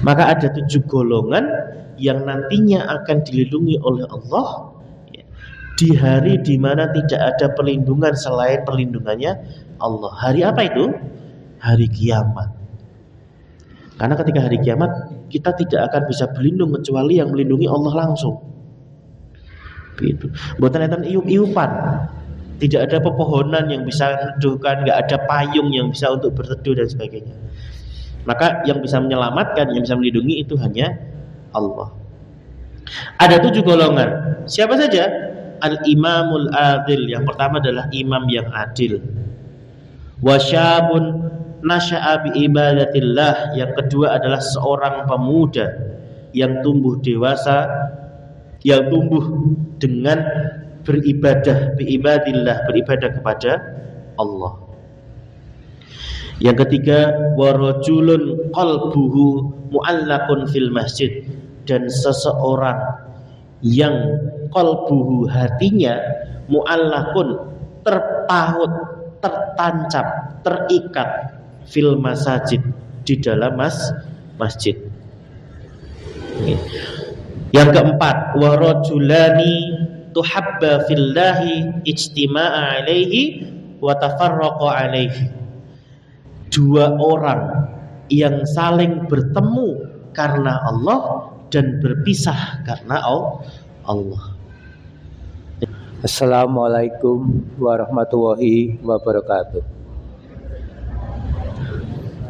Maka ada 7 golongan yang nantinya akan dilindungi oleh Allah di hari di mana tidak ada perlindungan selain perlindungannya Allah. Hari apa itu? Hari kiamat. Karena ketika hari kiamat kita tidak akan bisa berlindung kecuali yang melindungi Allah langsung. Begitu. Mboten enten iup-iupan. Tidak ada pepohonan yang bisa neduhkan, enggak ada payung yang bisa untuk berteduh dan sebagainya. Maka yang bisa menyelamatkan, yang bisa melindungi itu hanya Allah. Ada 7 golongan. Siapa saja? Al-imamul adil. Yang pertama adalah imam yang adil. Wasyabun nasya'a bi ibadatillah. Yang kedua adalah seorang pemuda yang tumbuh dewasa, yang tumbuh dengan beribadah bi ibadillah, beribadah kepada Allah. Yang ketiga, warajulun qalbuhu mu'allaqun fil masjid. Dan seseorang yang qalbuhu, hatinya, mu'allaqun, terpaut, tertancap, terikat fil masajid, di dalam masjid. Yang keempat, warajulani tuhabba fillahi ijtima'a alaihi wa tafarraqa alaihi. 2 orang yang saling bertemu karena Allah dan berpisah karena Allah. Assalamualaikum warahmatullahi wabarakatuh.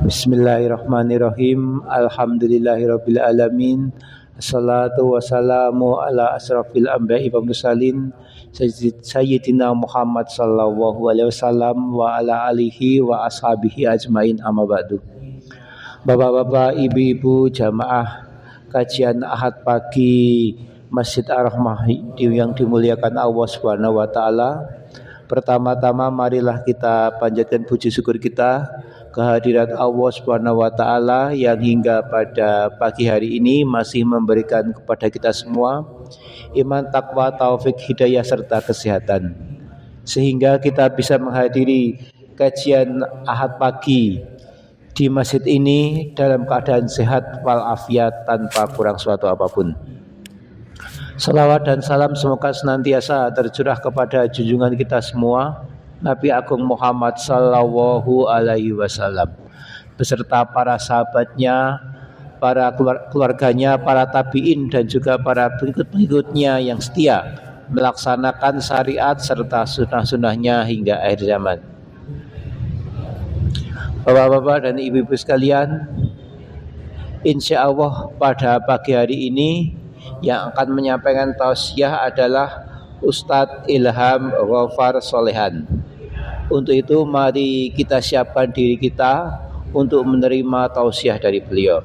Bismillahirrahmanirrahim. Alhamdulillahirabbil alamin. Assalatu wassalamu ala asrafil anbiya'i wal mursalin Sayyidina Muhammad sallallahu alaihi wasallam wa ala alihi wa ashabihi ajmain, amma ba'du. Bapak-bapak, ibu-ibu, jamaah kajian Ahad pagi Masjid Ar-Rahmah yang dimuliakan Allah Subhanahu wa taala. Pertama-tama marilah kita panjatkan puji syukur kita kehadirat Allah Subhanahu wa taala yang hingga pada pagi hari ini masih memberikan kepada kita semua iman, takwa, taufik, hidayah serta kesehatan, sehingga kita bisa menghadiri kajian Ahad pagi di masjid ini dalam keadaan sehat walafiat tanpa kurang suatu apapun. Salawat dan salam semoga senantiasa tercurah kepada junjungan kita semua, Nabi Agung Muhammad sallallahu alaihi wasallam, beserta para sahabatnya, para keluarganya, para tabi'in dan juga para pengikut-pengikutnya yang setia melaksanakan syariat serta sunnah-sunnahnya hingga akhir zaman. Bapak-bapak dan ibu-ibu sekalian, insya Allah pada pagi hari ini yang akan menyampaikan tausiah adalah Ustadz Ilham Ghafar Solehan. Untuk itu mari kita siapkan diri kita untuk menerima tausiah dari beliau.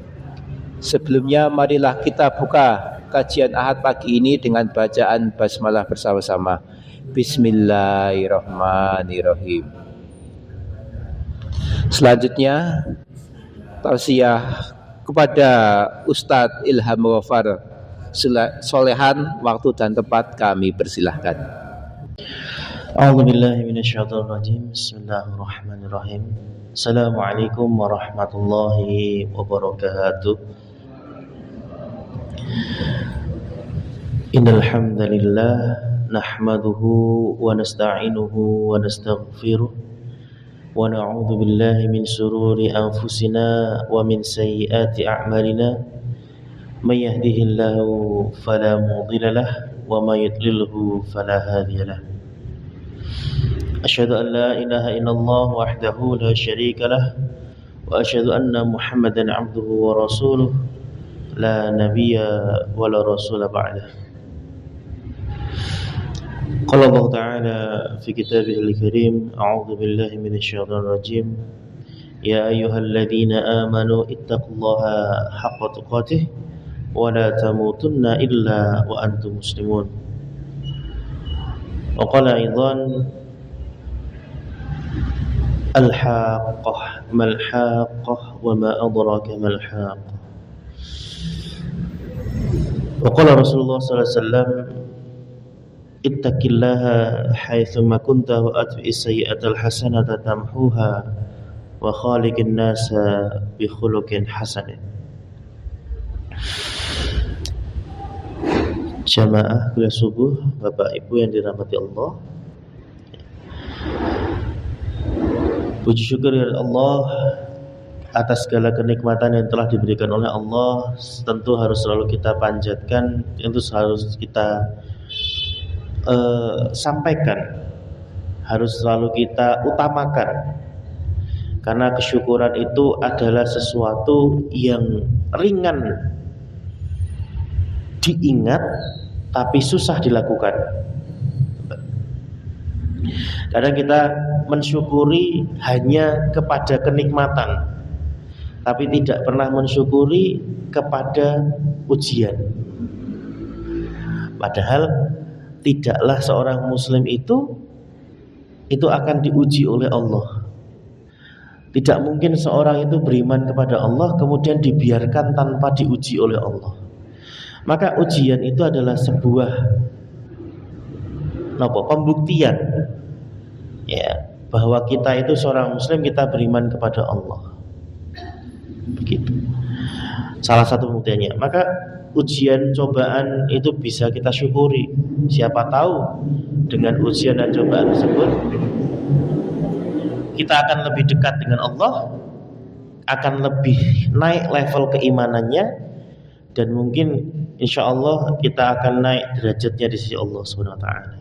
Sebelumnya marilah kita buka kajian Ahad pagi ini dengan bacaan basmalah bersama-sama. Bismillahirrahmanirrahim. Selanjutnya tausiah kepada Ustadz Ilham Ghafar Solehan, waktu dan tempat kami persilahkan. A'udzubillahi minasyaitonirrajim. Bismillahirrahmanirrahim. Assalamualaikum warahmatullahi wabarakatuh. Innal hamdalillah nahmaduhu wa nasta'inuhu wa nastaghfiruh wa na'udzu billahi min shururi anfusina wa min sayyiati a'malina. May yahdihillahu fala mudilla lahu wa may yudlilhu fala hadiya lahu. Asyhadu an la ilaha illallah wahdahu la syarika lahu wa asyhadu anna Muhammadan 'abduhu wa rasuluh la nabiyya wa la rasula ba'dah. Qala Allah ta'ala fi kitabihil karim, a'udzu billahi minasyaitonir rajim. Ya ayyuhalladzina amanu ittaqullaha haqqa tuqatih wa la tamutunna illa wa antum muslimun. Wa qala aidan al-haqqah mal haqqah wa ma adraka mal haqqah. Wa qala Rasulullah sallallahu alaihi wasallam ittaqillaha haitsu ma kunta wa atbi'is sayyi'atal hasanata tamhuha wa khaliqin nasa bi khuluqin hasanin. Jamaah kuliah subuh, Bapak Ibu yang dirahmati Allah. Puji syukur ya Allah atas segala kenikmatan yang telah diberikan oleh Allah. Tentu harus selalu kita panjatkan, tentu harus kita sampaikan, harus selalu kita utamakan. Karena kesyukuran itu adalah sesuatu yang ringan diingat tapi susah dilakukan. Kadang kita mensyukuri hanya kepada kenikmatan, tapi tidak pernah mensyukuri kepada ujian. Padahal tidaklah seorang muslim itu akan diuji oleh Allah. Tidak mungkin seorang itu beriman kepada Allah kemudian dibiarkan tanpa diuji oleh Allah. Maka ujian itu adalah sebuah pembuktian ya, bahwa kita itu seorang muslim, kita beriman kepada Allah. Begitu. Salah satu buktinya. Maka ujian cobaan itu bisa kita syukuri. Siapa tahu dengan ujian dan cobaan tersebut kita akan lebih dekat dengan Allah, akan lebih naik level keimanannya, dan mungkin insya Allah kita akan naik derajatnya di sisi Allah Subhanahu Wa Taala.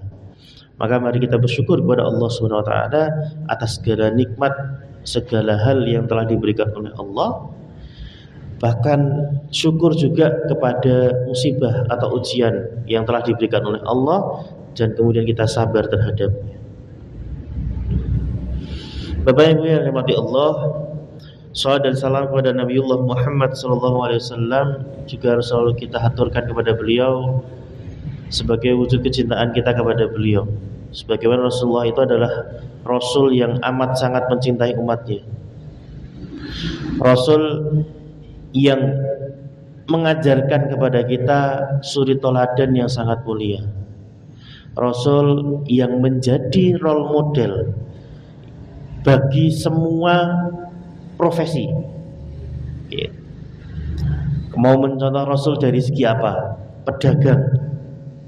Maka mari kita bersyukur kepada Allah Subhanahu Wa Taala atas segala nikmat, segala hal yang telah diberikan oleh Allah. Bahkan syukur juga kepada musibah atau ujian yang telah diberikan oleh Allah, dan kemudian kita sabar terhadapnya. Bapak Ibu yang dirahmati Allah, salawat dan salam kepada Nabiullah Muhammad SAW juga harus selalu kita haturkan kepada beliau sebagai wujud kecintaan kita kepada beliau. Sebagaimana Rasulullah itu adalah Rasul yang amat sangat mencintai umatnya, Rasul yang mengajarkan kepada kita suri toladan yang sangat mulia, Rasul yang menjadi role model bagi semua profesi. Mau mencontoh Rasul dari segi apa? Pedagang,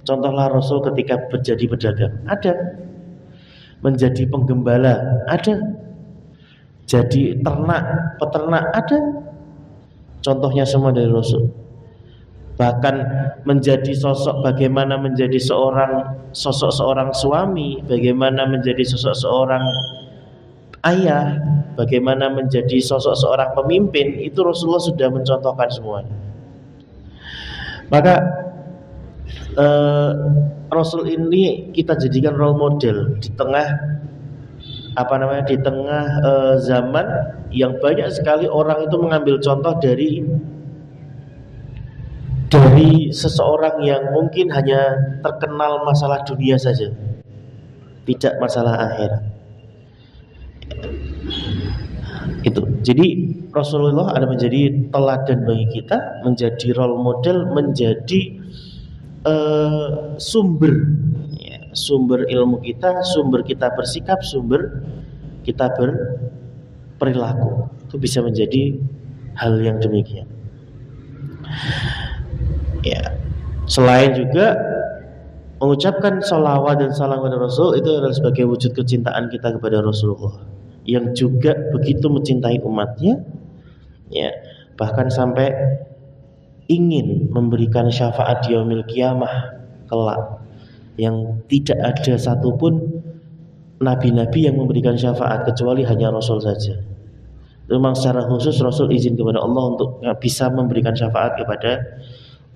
contohlah Rasul ketika menjadi pedagang, ada. Menjadi penggembala, ada. Jadi peternak, ada. Contohnya semua dari Rasul. Bahkan menjadi sosok, bagaimana menjadi sosok seorang suami, bagaimana menjadi sosok seorang ayah, bagaimana menjadi sosok seorang pemimpin, itu Rasulullah sudah mencontohkan semuanya. Maka Rasul ini kita jadikan role model di tengah zaman yang banyak sekali orang itu mengambil contoh dari seseorang yang mungkin hanya terkenal masalah dunia saja, tidak masalah akhirat. Itu. Jadi Rasulullah ada menjadi teladan bagi kita, menjadi role model, menjadi sumber ilmu kita, sumber kita bersikap, sumber kita berperilaku. Itu bisa menjadi hal yang demikian. Ya. Selain juga mengucapkan sholawat dan salam kepada Rasul, itu adalah sebagai wujud kecintaan kita kepada Rasulullah yang juga begitu mencintai umatnya, ya, bahkan sampai ingin memberikan syafaat di yaumil qiyamah kelak, yang tidak ada satupun nabi-nabi yang memberikan syafaat kecuali hanya Rasul saja. Memang secara khusus Rasul izin kepada Allah untuk bisa memberikan syafaat kepada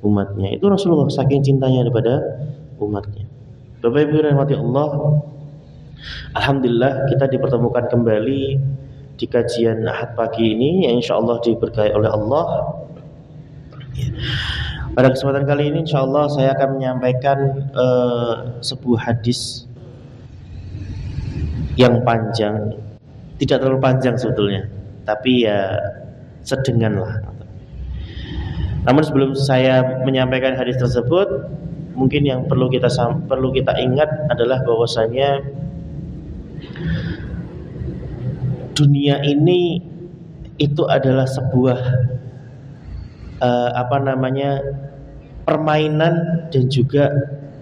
umatnya. Itu Rasulullah saking cintanya kepada umatnya. Bapak Ibu yang dirahmati Allah, alhamdulillah kita dipertemukan kembali di kajian Ahad pagi ini yang insyaallah diberkahi oleh Allah. Pada kesempatan kali ini insyaallah saya akan menyampaikan sebuah hadis yang panjang, tidak terlalu panjang sebetulnya, tapi ya sedengan lah. Namun sebelum saya menyampaikan hadis tersebut, mungkin yang perlu kita ingat adalah bahwasanya dunia ini itu adalah sebuah permainan dan juga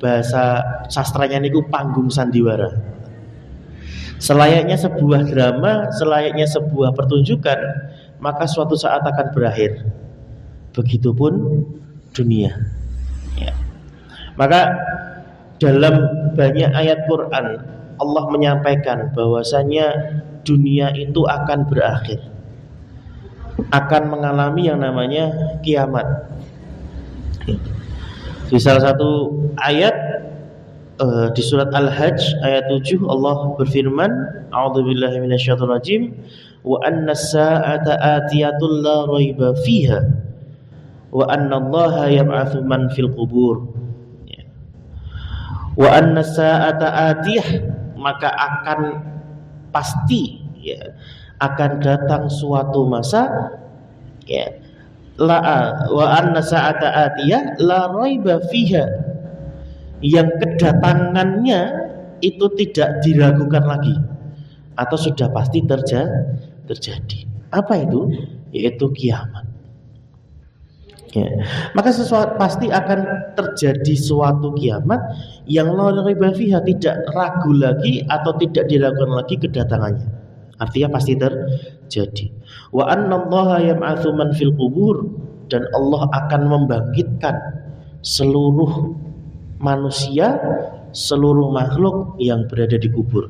bahasa sastranya niku panggung sandiwara. Selayaknya sebuah drama, selayaknya sebuah pertunjukan, maka suatu saat akan berakhir. Begitupun dunia. Ya. Maka dalam banyak ayat Quran Allah menyampaikan bahwasanya dunia itu akan berakhir, akan mengalami yang namanya kiamat. Di salah satu ayat di surat Al-Hajj ayat 7 Allah berfirman, a'udzubillahi minasyaitonirrajim, wa anna as-sa'ata atiyatun la raiba fiha wa anna Allaha yab'atsu man fil qubur. Wa anna as-sa'ata atiyah, maka akan pasti akan datang suatu masa wa anna sa'ata atiyah la raiba fiha, yang kedatangannya itu tidak diragukan lagi atau sudah pasti terjadi. Apa itu? Yaitu kiamat. Maka sesuatu pasti akan terjadi suatu kiamat yang la raiba fiha, tidak ragu lagi atau tidak diragukan lagi kedatangannya. Artinya pasti terjadi. Wa annallaha yab'atsu man fil qubur, dan Allah akan membangkitkan seluruh manusia, seluruh makhluk yang berada di kubur.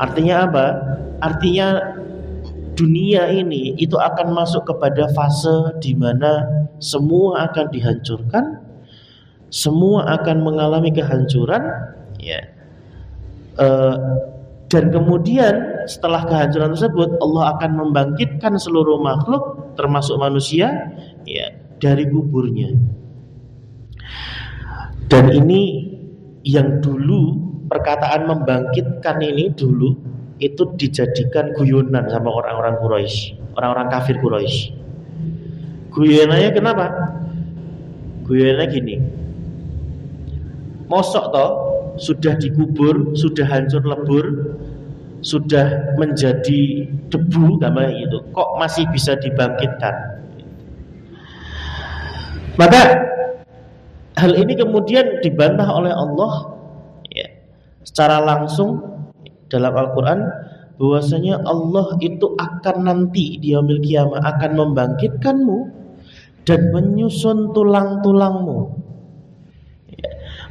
Artinya apa? Artinya dunia ini itu akan masuk kepada fase di mana semua akan dihancurkan, semua akan mengalami kehancuran, dan kemudian setelah kehancuran tersebut Allah akan membangkitkan seluruh makhluk termasuk manusia dari kuburnya. Dan ini yang dulu perkataan membangkitkan ini dulu itu dijadikan guyonan sama orang-orang Quraisy, orang-orang kafir Quraisy. Guyonannya kenapa? Guyonannya gini, mosok toh sudah dikubur, sudah hancur lebur, sudah menjadi debu gambarnya itu, kok masih bisa dibangkitkan? Maka hal ini kemudian dibantah oleh Allah secara langsung dalam Al-Quran, bahwasanya Allah itu akan nanti di yaumil qiyamah akan membangkitkanmu dan menyusun tulang-tulangmu,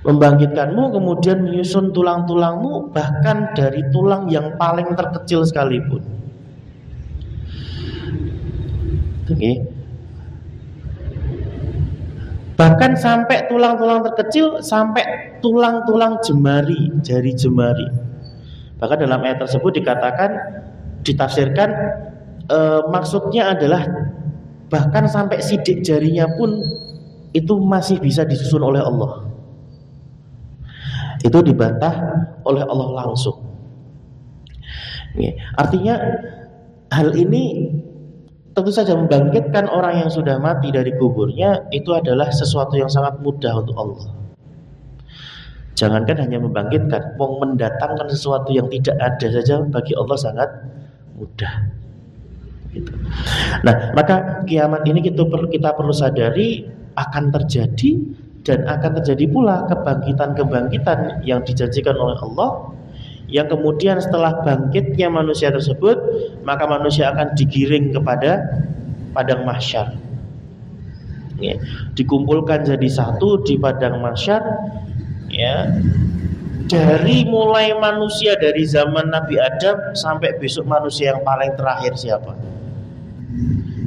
membangkitkanmu kemudian menyusun tulang-tulangmu bahkan dari tulang yang paling terkecil sekalipun. Bahkan sampai tulang-tulang terkecil, sampai tulang-tulang jemari, jari jemari. Bahkan dalam ayat tersebut dikatakan, ditafsirkan maksudnya adalah bahkan sampai sidik jarinya pun itu masih bisa disusun oleh Allah. Itu dibantah oleh Allah langsung. Artinya hal ini tentu saja membangkitkan orang yang sudah mati dari kuburnya itu adalah sesuatu yang sangat mudah untuk Allah. Jangankan hanya membangkitkan, mendatangkan sesuatu yang tidak ada saja bagi Allah sangat mudah. Gitu. Nah, maka kiamat ini kita perlu sadari akan terjadi, dan akan terjadi pula kebangkitan-kebangkitan yang dijanjikan oleh Allah, yang kemudian setelah bangkitnya manusia tersebut, maka manusia akan digiring kepada padang mahsyar. Dikumpulkan jadi satu di padang mahsyar. Dari mulai manusia dari zaman Nabi Adam sampai besok manusia yang paling terakhir siapa?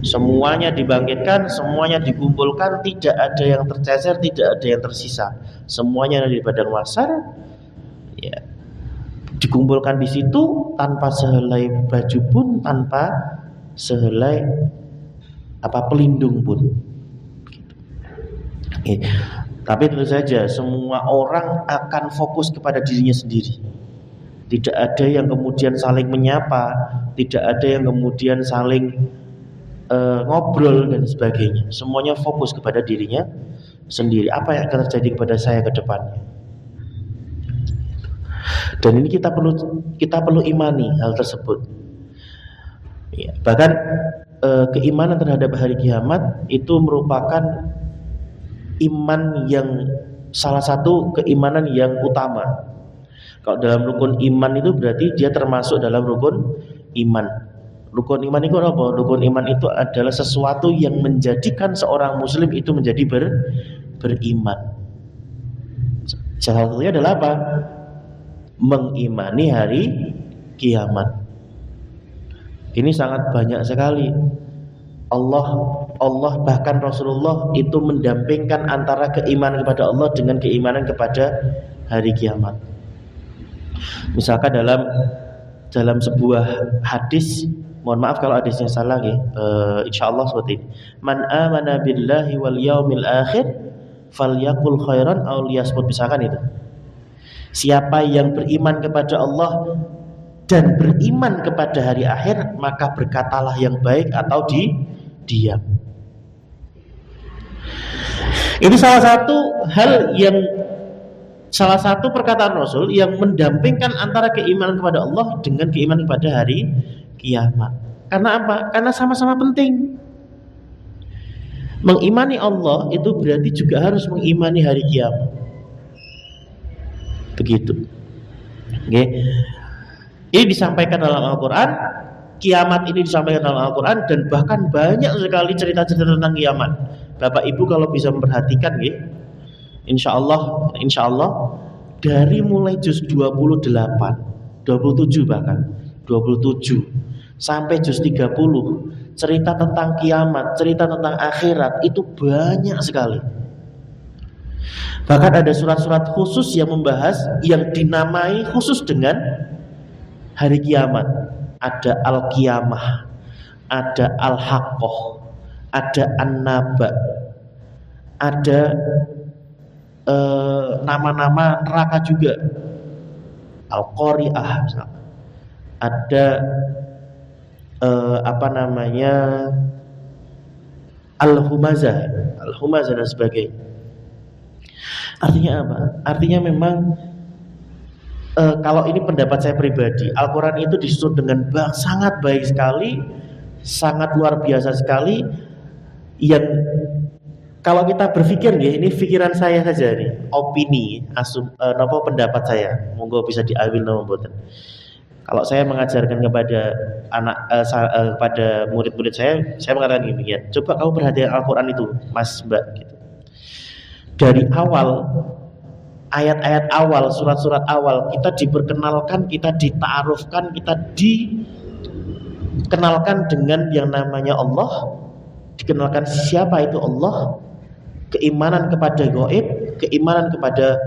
Semuanya dibangkitkan, semuanya dikumpulkan, tidak ada yang tercecer, tidak ada yang tersisa. Semuanya ada di padang mahsyar. Dikumpulkan di situ tanpa sehelai baju pun, tanpa sehelai pelindung pun. Tapi tentu saja semua orang akan fokus kepada dirinya sendiri. Tidak ada yang kemudian saling menyapa, tidak ada yang kemudian saling ngobrol dan sebagainya. Semuanya fokus kepada dirinya sendiri. Apa yang akan terjadi kepada saya ke depannya? Dan ini kita perlu imani hal tersebut. Bahkan keimanan terhadap hari kiamat itu merupakan iman yang salah satu keimanan yang utama. Kalau dalam rukun iman itu berarti dia termasuk dalam rukun iman. Rukun iman itu apa? Rukun iman itu adalah sesuatu yang menjadikan seorang muslim itu menjadi beriman. Salah satunya adalah apa? Mengimani hari kiamat. Ini sangat banyak sekali. Allah bahkan Rasulullah itu mendampingkan antara keimanan kepada Allah dengan keimanan kepada hari kiamat. Misalkan dalam sebuah hadis, mohon maaf kalau hadisnya salah ya, insyaallah seperti ini. Man amana billahi wal yaumil akhir falyaqul khairan aw liyasmut, misalkan itu. Siapa yang beriman kepada Allah dan beriman kepada hari akhir, maka berkatalah yang baik atau diam. Ini salah satu perkataan Rasul yang mendampingkan antara keimanan kepada Allah dengan keimanan kepada hari kiamat. Karena apa? Karena sama-sama penting. Mengimani Allah itu berarti juga harus mengimani hari kiamat. Begitu. Oke. Ini disampaikan dalam Al-Quran, kiamat ini disampaikan dalam Al-Quran, dan bahkan banyak sekali cerita-cerita tentang kiamat. Bapak Ibu kalau bisa memperhatikan ya, insya Allah dari mulai juz 27 bahkan 27 sampai juz 30, cerita tentang kiamat, cerita tentang akhirat itu banyak sekali. Bahkan ada surat-surat khusus yang membahas, yang dinamai khusus dengan hari kiamat. Ada Al-Qiyamah, ada Al-Haqqah, ada An-Naba, ada nama-nama neraka juga, Al-Qari'ah, ada Al-Humazah dan sebagainya. Artinya apa? Artinya memang kalau ini pendapat saya pribadi, Al-Quran itu disusun dengan sangat baik sekali, sangat luar biasa sekali. Yang kalau kita berpikir ya, ini pikiran saya saja nih, opini, pendapat saya, monggo bisa diambil nomor. Kalau saya mengajarkan kepada kepada murid-murid saya mengatakan gini ya, coba kamu perhatikan Al-Quran itu, Mas Mbak, gitu. Dari awal, ayat-ayat awal, surat-surat awal, kita diperkenalkan, kita dita'arufkan, kita dikenalkan dengan yang namanya Allah, dikenalkan siapa itu Allah, keimanan kepada gaib, keimanan kepada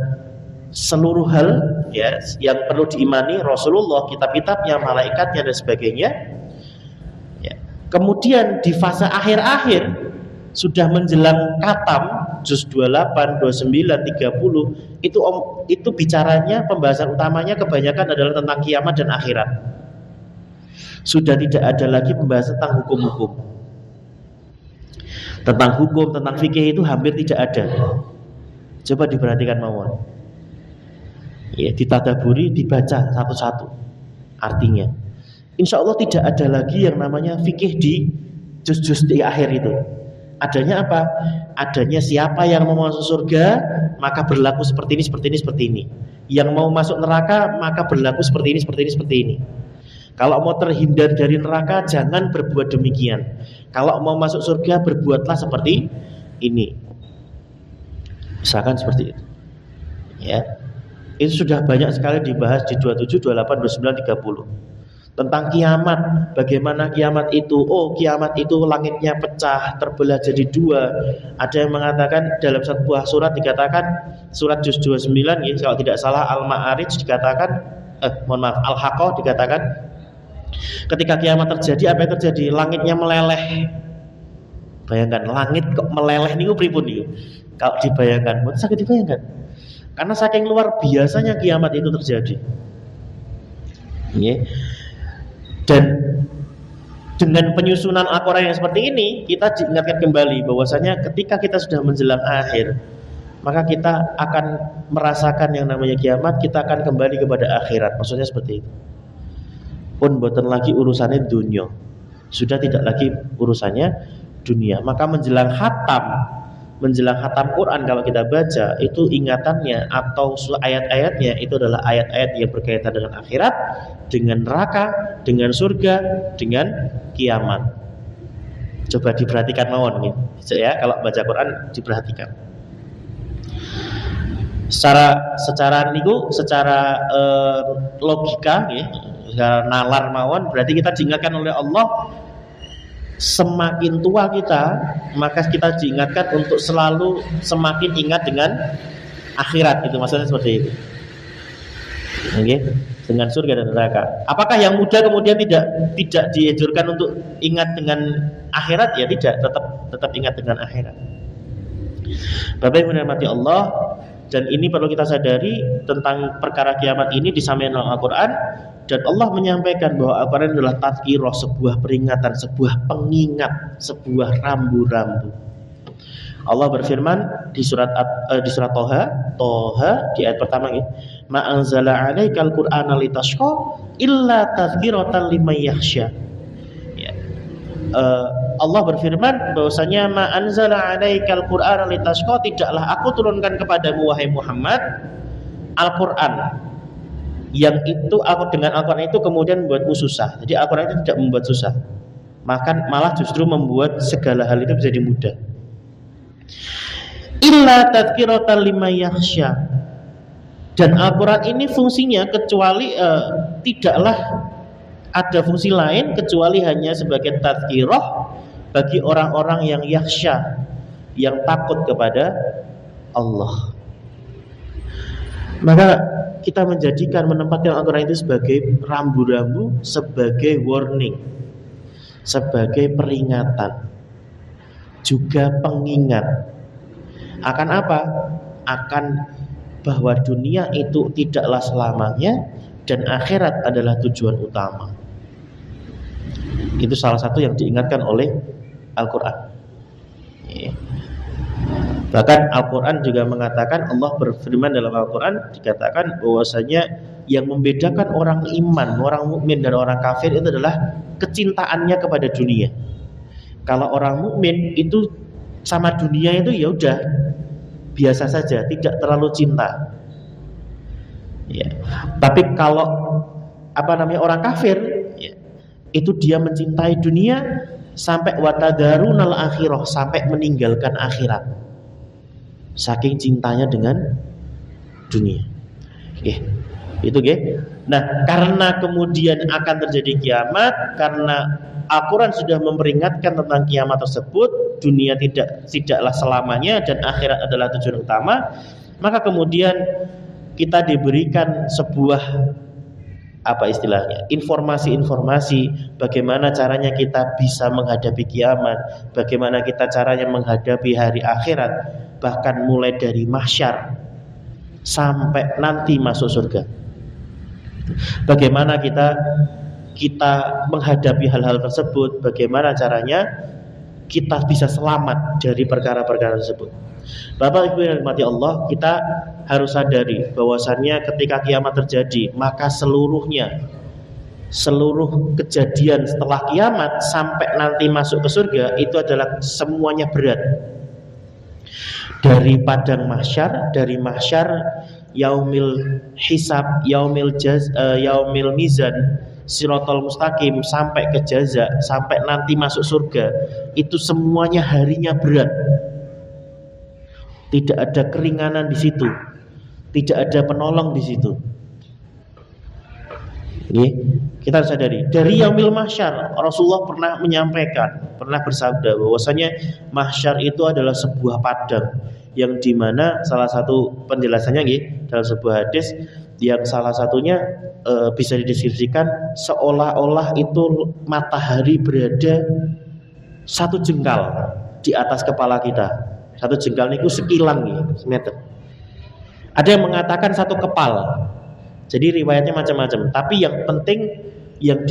seluruh hal ya yang perlu diimani, Rasulullah, kitab-kitabnya, malaikatnya dan sebagainya. Ya. Kemudian di fase akhir-akhir sudah menjelang khatam juz 28, 29, 30 itu bicaranya, pembahasan utamanya kebanyakan adalah tentang kiamat dan akhirat. Sudah tidak ada lagi pembahasan tentang hukum-hukum. Tentang hukum, tentang fikih itu hampir tidak ada. Coba diperhatikan mawon. Ya, ditadaburi, dibaca satu-satu artinya. Insya Allah tidak ada lagi yang namanya fikih di juz-juz di akhir itu. Adanya apa? Adanya siapa yang mau masuk surga, maka berlaku seperti ini, seperti ini, seperti ini. Yang mau masuk neraka, maka berlaku seperti ini, seperti ini, seperti ini. Kalau mau terhindar dari neraka, jangan berbuat demikian. Kalau mau masuk surga, berbuatlah seperti ini. Misalkan seperti itu. Ya. Itu sudah banyak sekali dibahas di 27, 28, 29, 30. Tentang kiamat, bagaimana kiamat itu? Oh, kiamat itu langitnya pecah, terbelah jadi dua. Ada yang mengatakan dalam sebuah surat dikatakan, surat juz 29 ya, kalau tidak salah Al-Ma'arij dikatakan, Al-Haqqah dikatakan, ketika kiamat terjadi, apa yang terjadi? Langitnya meleleh. Bayangkan, langit kok meleleh niku pripun niku? Kalau dibayangkan, mboten saged dibayangkan. Karena saking luar biasanya kiamat itu terjadi. Ya. Dan dengan penyusunan Al-Quran yang seperti ini, kita diingatkan kembali bahwasanya ketika kita sudah menjelang akhir, maka kita akan merasakan yang namanya kiamat, kita akan kembali kepada akhirat. Maksudnya seperti itu. Pun boten lagi urusannya dunia. Sudah tidak lagi urusannya dunia. Maka menjelang khatam Quran kalau kita baca itu ingatannya atau ayat-ayatnya itu adalah ayat-ayat yang berkaitan dengan akhirat, dengan neraka, dengan surga, dengan kiamat. Coba diperhatikan mawon ya, kalau baca Quran diperhatikan. Secara logika ya, secara nalar mawon berarti kita diingatkan oleh Allah. Semakin tua kita, maka kita diingatkan untuk selalu semakin ingat dengan akhirat. Itu maksudnya seperti itu. Oke, dengan surga dan neraka. Apakah yang muda kemudian tidak dianjurkan untuk ingat dengan akhirat? Ya tidak, tetap ingat dengan akhirat. Bapak Ibu yang dirahmati Allah, dan ini perlu kita sadari tentang perkara kiamat ini disampaikan dalam Al-Quran. Dan Allah menyampaikan bahwa Al-Quran adalah tazkirah, sebuah peringatan, sebuah pengingat, sebuah rambu-rambu. Allah berfirman di surat Toha di ayat pertama ya, Ma anzala 'alaikal Qur'ana litashqa illa tazkiratan liman yakhsha. Ya. Allah berfirman bahwasanya ma anzala 'alaikal Qur'ana litashqa, tidaklah aku turunkan kepadamu wahai Muhammad Al-Qur'an yang itu aku dengan Al-Quran itu kemudian membuatmu susah. Jadi Al-Quran itu tidak membuat susah, malah justru membuat segala hal itu menjadi mudah. Illa tadhkiratan liman yakhsha. Dan Al-Quran ini fungsinya kecuali tidaklah ada fungsi lain kecuali hanya sebagai tadhkirah bagi orang-orang yang yakhsha, yang takut kepada Allah. Maka kita menempatkan Al-Quran itu sebagai rambu-rambu, sebagai warning, sebagai peringatan, juga pengingat. Akan apa? Akan bahwa dunia itu tidaklah selamanya dan akhirat adalah tujuan utama. Itu salah satu yang diingatkan oleh Al-Quran. Bahkan Al-Quran juga mengatakan, Allah berfirman dalam Al-Quran dikatakan bahwasanya yang membedakan orang iman, orang mukmin dan orang kafir itu adalah kecintaannya kepada dunia. Kalau orang mukmin itu sama dunia itu ya udah biasa saja, tidak terlalu cinta. Ya. Tapi kalau orang kafir, ya, itu dia mencintai dunia sampai watadarunal akhirah, sampai meninggalkan akhirat. Saking cintanya dengan dunia. Itu Nah, karena kemudian akan terjadi kiamat, karena Al-Quran sudah memperingatkan tentang kiamat tersebut, dunia tidaklah selamanya dan akhirat adalah tujuan utama, maka kemudian kita diberikan sebuah informasi-informasi bagaimana caranya kita bisa menghadapi kiamat, bagaimana kita caranya menghadapi hari akhirat, bahkan mulai dari mahsyar sampai nanti masuk surga. Bagaimana kita menghadapi hal-hal tersebut, bagaimana caranya kita bisa selamat dari perkara-perkara tersebut. Bapak Ibu yang dirahmati Allah, kita harus sadari bahwasannya ketika kiamat terjadi, maka seluruh kejadian setelah kiamat sampai nanti masuk ke surga itu adalah semuanya berat. Dari padang mahsyar, dari mahsyar, yaumil hisab, yaumil mizan, siratal mustaqim, sampai ke jaza, sampai nanti masuk surga, itu semuanya harinya berat. Tidak ada keringanan di situ, tidak ada penolong di situ. Kita harus sadari, dari yaumil mahsyar Rasulullah pernah bersabda bahwasanya mahsyar itu adalah sebuah padang yang dimana salah satu penjelasannya dalam sebuah hadis yang salah satunya bisa dideskripsikan seolah-olah itu matahari berada satu jengkal di atas kepala kita. Satu jengkal itu sekilan semeter. Ada yang mengatakan satu kepal. Jadi riwayatnya macam-macam. Tapi yang penting yang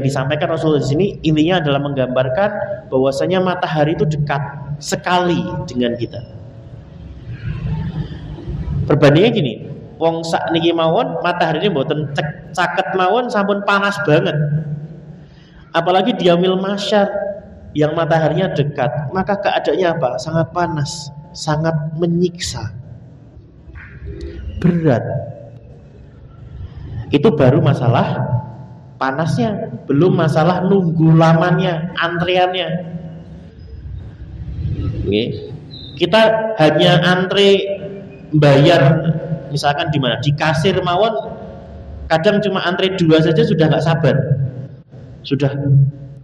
disampaikan Rasulullah di sini intinya adalah menggambarkan bahwasanya matahari itu dekat sekali dengan kita. Perbandingannya gini, wong sak niki mawon matahari ini mboten caket mawon sampun panas banget. Apalagi di yaumil mahsyar yang mataharinya dekat, maka keadaannya apa? Sangat panas, sangat menyiksa, berat. Itu baru masalah panasnya, belum masalah nunggu lamanya, antriannya. Oke. Kita hanya antre bayar, misalkan di mana? Di kasir mawon, kadang cuma antre 2 saja sudah nggak sabar. Sudah,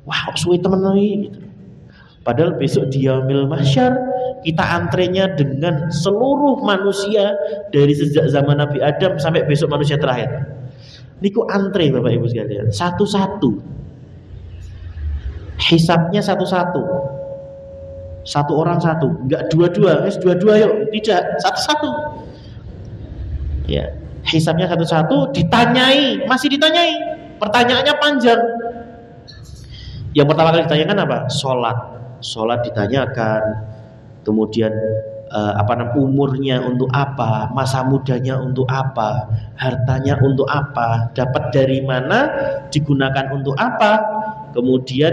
wah suwe temen nih gitu. Padahal besok di yaumil mahsyar kita antrenya dengan seluruh manusia dari sejak zaman Nabi Adam sampai besok manusia terakhir. Niku antre Bapak Ibu sekalian, satu-satu. Hisabnya satu-satu. Satu orang satu, enggak dua-dua, dua-dua yuk, tidak, satu-satu. Ya, hisabnya satu-satu, ditanyai, masih ditanyai. Pertanyaannya panjang. Yang pertama kali ditanyakan apa? Sholat ditanyakan, kemudian umurnya untuk apa, masa mudanya untuk apa, hartanya untuk apa, dapat dari mana, digunakan untuk apa, kemudian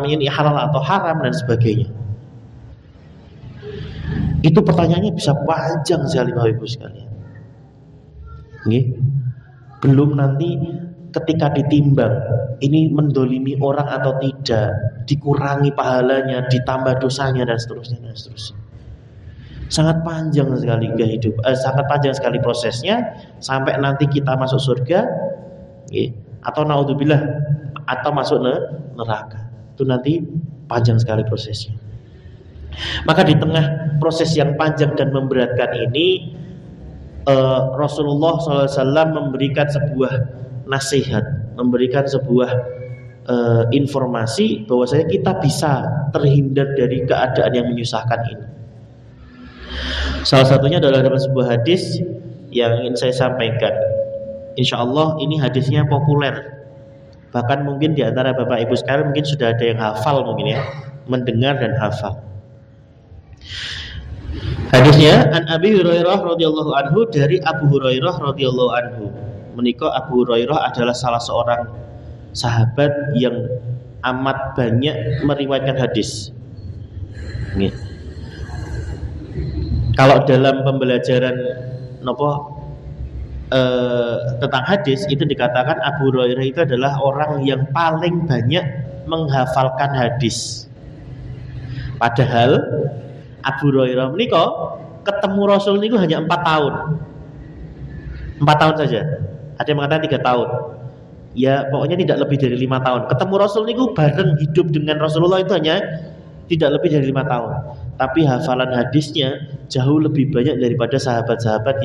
ini halal atau haram dan sebagainya. Itu pertanyaannya bisa panjang sekali Bapak Ibu sekalian. Belum nanti ketika ditimbang ini mendolimi orang atau tidak, dikurangi pahalanya, ditambah dosanya dan seterusnya dan seterusnya. Sangat panjang sekali sangat panjang sekali prosesnya sampai nanti kita masuk surga, atau naudzubillah atau masuk neraka. Itu nanti panjang sekali prosesnya. Maka di tengah proses yang panjang dan memberatkan ini, Rasulullah SAW memberikan sebuah nasihat, memberikan sebuah informasi bahwasanya kita bisa terhindar dari keadaan yang menyusahkan ini. Salah satunya adalah dalam sebuah hadis yang ingin saya sampaikan. Insya Allah ini hadisnya populer. Bahkan mungkin di antara Bapak Ibu sekalian mungkin sudah ada yang hafal mungkin ya, mendengar dan hafal. Hadisnya an Abi Hurairah radhiyallahu anhu, dari Abu Hurairah radhiyallahu anhu. Menika Abu Hurairah adalah salah seorang sahabat yang amat banyak meriwayatkan hadis. Kalau dalam pembelajaran tentang hadis itu dikatakan Abu Hurairah itu adalah orang yang paling banyak menghafalkan hadis. Padahal Abu Hurairah menika ketemu Rasul niku hanya 4 tahun. 4 tahun saja. Ada yang mengatakan 3 tahun. Ya pokoknya tidak lebih dari 5 tahun. Ketemu Rasul niku bareng hidup dengan Rasulullah itu hanya tidak lebih dari 5 tahun. Tapi hafalan hadisnya jauh lebih banyak daripada sahabat-sahabat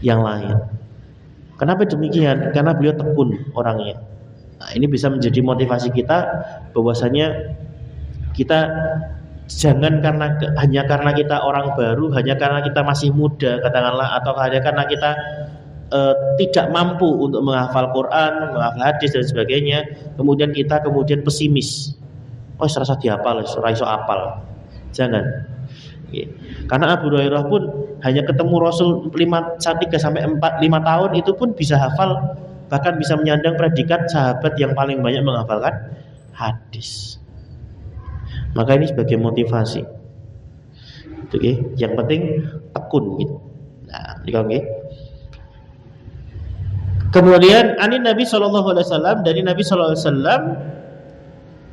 yang lain. Kenapa demikian? Karena beliau tekun orangnya. Nah, ini bisa menjadi motivasi kita bahwasanya kita jangan hanya karena kita orang baru, hanya karena kita masih muda katakanlah, atau hanya karena kita tidak mampu untuk menghafal Quran, menghafal hadis dan sebagainya, kemudian kita pesimis. Oh, serasa dihafal, serasa apal. Jangan. Karena Abu Hurairah pun hanya ketemu Rasul 3 sampai 5 tahun itu pun bisa hafal, bahkan bisa menyandang predikat sahabat yang paling banyak menghafalkan hadis. Maka ini sebagai motivasi. Yang penting tekun gitu. Nah, kemudian Nabi sallallahu alaihi wasallam, dari Nabi sallallahu alaihi wasallam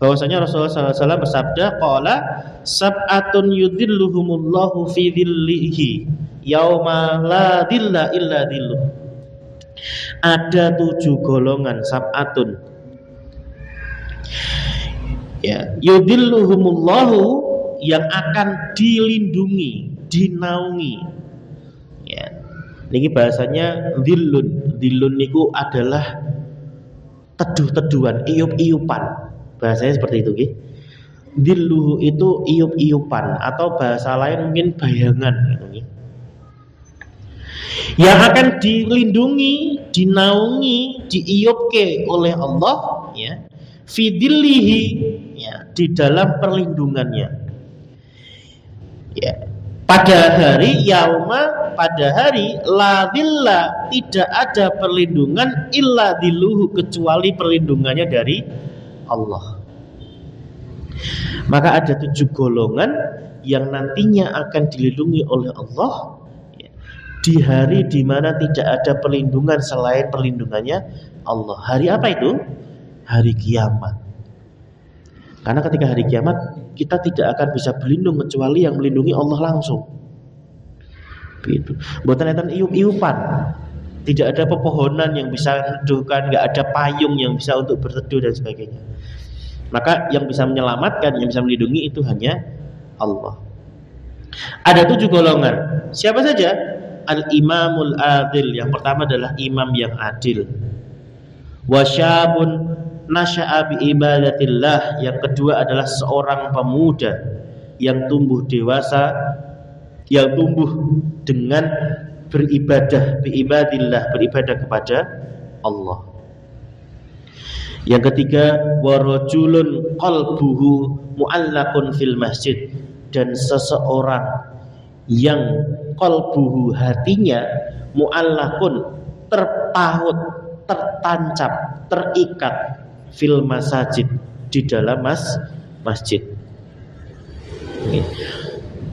bahwasanya Rasulullah sallallahu alaihi wasallam bersabda, qala sab'atun yudhilluhumullahu fi dhillihi yauma la dhilla illa dhilluh. Ada 7 golongan, sab'atun, ya, yudhilluhumullahu, yang akan dilindungi, dinaungi. Ya. Niki bahasanya dhillun. Dhillun niku adalah teduh-teduhan, iup-iupan. Bahasanya seperti itu, nggih. Dhilluhu itu iup-iupan, atau bahasa lain mungkin bayangan gitu, nggih. Yang akan dilindungi, dinaungi, diiupke oleh Allah, ya. Fidillihi, ya, di dalam perlindungannya. Ya. pada hari yauma, pada hari la dhilla, tidak ada perlindungan illa dhilluhu, kecuali perlindungannya dari Allah. Maka ada 7 golongan yang nantinya akan dilindungi oleh Allah di hari di mana tidak ada perlindungan selain perlindungannya Allah. Hari apa itu? Hari kiamat. Karena ketika hari kiamat kita tidak akan bisa berlindung kecuali yang melindungi Allah langsung. Begitu. Mboten enten iup-iupan. Tidak ada pepohonan yang bisa neduhkan, enggak ada payung yang bisa untuk berteduh dan sebagainya. Maka yang bisa menyelamatkan, yang bisa melindungi itu hanya Allah. Ada 7 golongan. Siapa saja? Al-imamul adil. Yang pertama adalah imam yang adil. Wasyabun nasya'a bi ibadatillah. Yang kedua adalah seorang pemuda yang tumbuh dewasa, yang tumbuh dengan beribadah bi ibadillah, beribadah kepada Allah. Yang ketiga, warajulun qalbuhu mu'allaqun fil masjid, dan seseorang yang qalbuhu, hatinya, mu'allaqun, terpaut, tertancap, terikat fil masajid, di dalam masjid.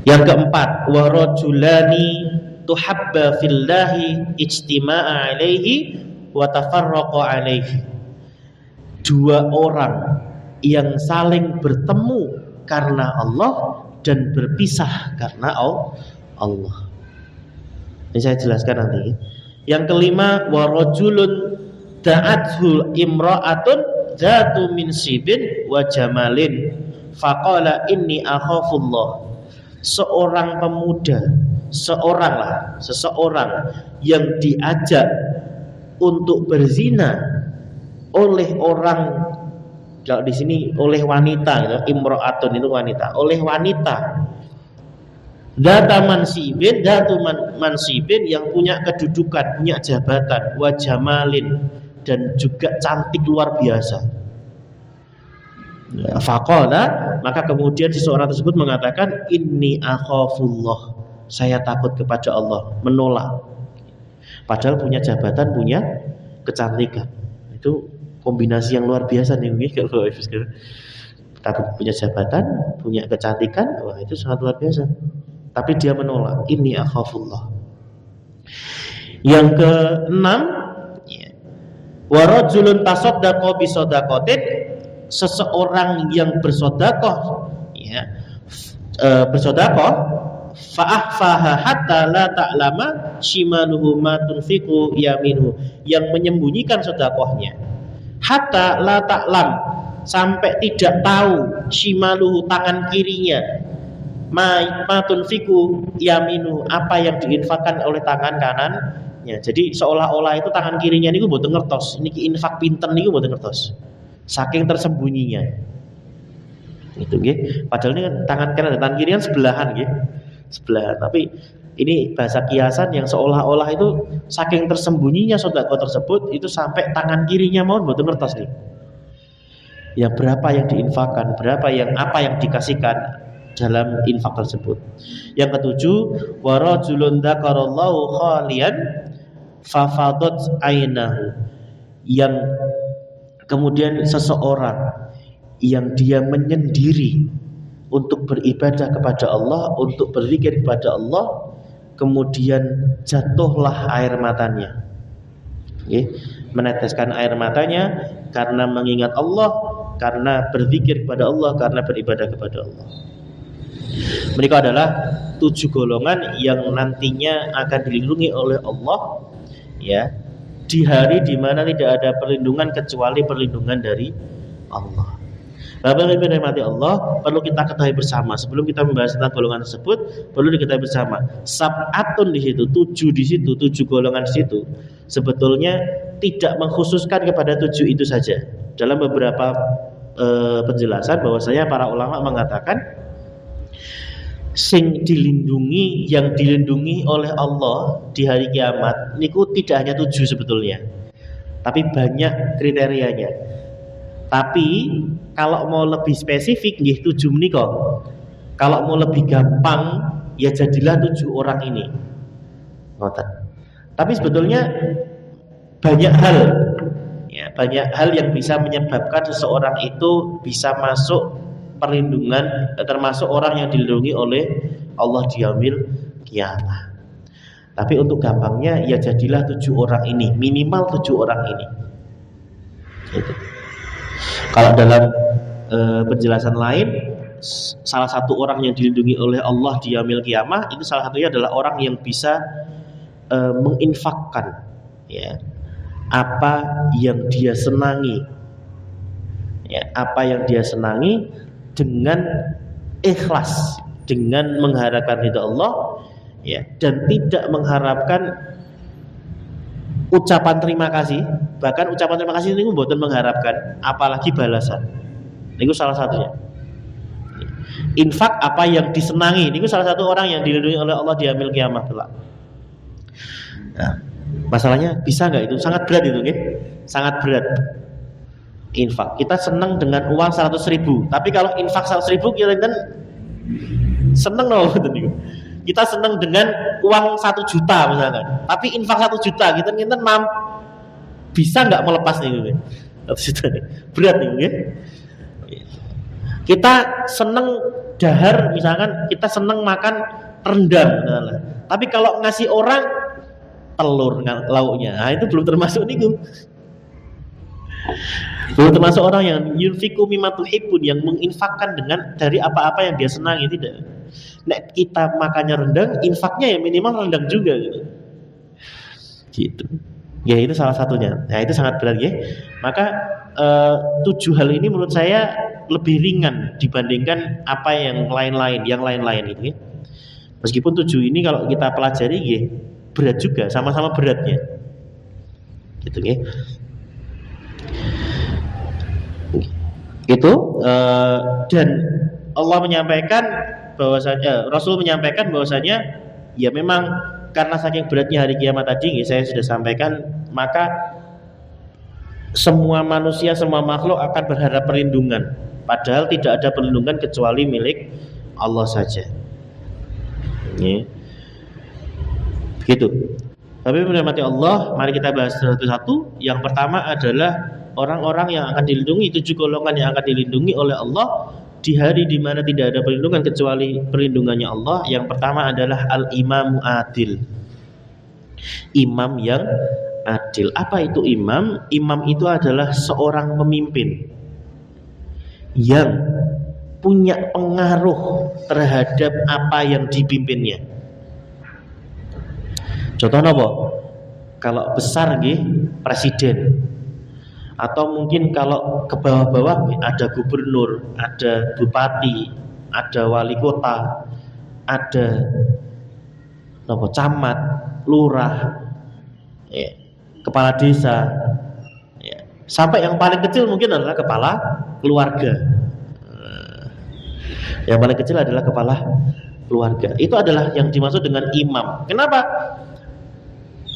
Yang keempat, warajulani tuhabba fillahi ijtima'a alaihi wa tafarraqa alaihi. 2 orang yang saling bertemu karena Allah dan berpisah karena Allah. Ini saya jelaskan nanti. Yang kelima, warajulun da'athul imra'atun dzatu minsibin wa jamalin faqala inni akhafullah. Seorang pemuda, seseorang yang diajak untuk berzina oleh orang, kalau di sini oleh wanita, gitu. Imro'atun itu wanita, oleh wanita. Datu mansibin, yang punya kedudukan, punya jabatan, wa jamalin, dan juga cantik luar biasa. Faqala, maka kemudian seseorang tersebut mengatakan, inni akhafullah, saya takut kepada Allah, menolak. Padahal punya jabatan, punya kecantikan. Itu kombinasi yang luar biasa nih, kalau takut punya jabatan, punya kecantikan, wah itu sangat luar biasa. Tapi dia menolak, inni akhafullah. Yang keenam, warajulun tasaddaqa bi shadaqatin, seseorang yang bersedekah, bersedekah, fa'ahfaha hatta la ta'lama shimaluhu ma tunfiqu yaminuhu, yang menyembunyikan sedekahnya hatta la ta'lam, sampai tidak tahu, shimaluhu, tangan kirinya, ma tunfiqu yaminuhu, apa yang diinfakkan oleh tangan kanannya. Jadi seolah-olah itu tangan kirinya niku mboten ngertos niki infak pinten niku mboten ngertos, saking tersembunyinya. Itu nggih. Padahal ini kan tangan kanan dan tangan kiri kan sebelahan nggih. Sebelahan. Tapi ini bahasa kiasan yang seolah-olah itu saking tersembunyinya sedekah tersebut itu sampai tangan kirinya mau mboten ngertos nih. Ya berapa yang diinfakkan, berapa yang apa yang dikasihkan dalam infak tersebut. Yang ketujuh, warajulun dzakarallahu khalian fafadat ainahu, yang kemudian seseorang yang dia menyendiri untuk beribadah kepada Allah, untuk berzikir kepada Allah, kemudian jatuhlah air matanya, meneteskan air matanya karena mengingat Allah, karena berzikir kepada Allah, karena beribadah kepada Allah. Mereka adalah 7 golongan yang nantinya akan dilindungi oleh Allah, di hari di mana tidak ada perlindungan kecuali perlindungan dari Allah. Bapak Ibu yang dirahmati Allah, perlu kita ketahui bersama sebelum kita membahas tentang golongan tersebut, perlu diketahui bersama. Sab'atun di situ, 7 di situ, 7 golongan di situ, sebetulnya tidak mengkhususkan kepada 7 itu saja. Dalam beberapa penjelasan bahwasanya para ulama mengatakan sing dilindungi, yang dilindungi oleh Allah di hari kiamat niku tidak hanya 7 sebetulnya, tapi banyak kriterianya. Tapi kalau mau lebih spesifik nggih 7 menika. Kalau mau lebih gampang ya jadilah 7 orang ini. Ngoten. Tapi sebetulnya banyak hal yang bisa menyebabkan seseorang itu bisa masuk perlindungan, termasuk orang yang dilindungi oleh Allah di yaumil kiamah. Tapi untuk gampangnya ya jadilah 7 orang ini, minimal 7 orang ini. Itu. Kalau dalam penjelasan lain, salah satu orang yang dilindungi oleh Allah di yaumil kiamah itu salah satunya adalah orang yang bisa menginfakkan ya apa yang dia senangi, ya, apa yang dia senangi dengan ikhlas, dengan mengharapkan ridha Allah, ya, dan tidak mengharapkan ucapan terima kasih. Bahkan ucapan terima kasih ini mboten mengharapkan, apalagi balasan. Ini salah satunya. Infak apa yang disenangi, ini salah satu orang yang dilindungi oleh Allah di yaumil kiamah kelak. Nah, masalahnya bisa nggak itu? Sangat berat itu, okay? Sangat berat. Infak. Kita senang dengan uang 100.000, tapi kalau infak 100.000 kita kan seneng loh. Kita senang dengan uang 1 juta misalkan, tapi infak 1 juta kita bisa nggak melepas nih? 1 juta nih, berat nih, okay? Kita senang dahar misalkan, kita senang makan rendang misalkan. Tapi kalau ngasih orang telur lauknya, nah itu belum termasuk niku. Belum termasuk orang yang yunfiku mimma tuhibbun, yang menginfakkan dengan dari apa-apa yang dia senangi, tidak. Nek kita makannya rendang, infaknya ya minimal rendang juga gitu. Gitu. Ya itu salah satunya. Nah itu sangat berat ya. Maka 7 hal ini menurut saya lebih ringan dibandingkan apa yang lain-lain, gitu ya. Meskipun 7 ini kalau kita pelajari ya berat juga, sama-sama beratnya. Gitu ya. Itu dan Allah menyampaikan bahwasanya, Rasul menyampaikan bahwasanya ya memang karena saking beratnya hari kiamat tadi ya, saya sudah sampaikan, maka semua manusia, semua makhluk akan berharap perlindungan, padahal tidak ada perlindungan kecuali milik Allah saja. Ya. Begitu. Tapi menurut Allah, mari kita bahas satu-satu. Yang pertama adalah orang-orang yang akan dilindungi, 7 golongan yang akan dilindungi oleh Allah di hari di mana tidak ada perlindungan kecuali perlindungannya Allah. Yang pertama adalah al-imamu adil. Imam yang adil. Apa itu imam? Imam itu adalah seorang pemimpin yang punya pengaruh terhadap apa yang dipimpinnya. Contohnya apa? Kalau besar nggih presiden, atau mungkin kalau ke bawah-bawah ada gubernur, ada bupati, ada wali kota, ada camat, lurah, ya, kepala desa, ya. Sampai yang paling kecil mungkin adalah kepala keluarga. Yang paling kecil adalah kepala keluarga. Itu adalah yang dimaksud dengan imam. Kenapa?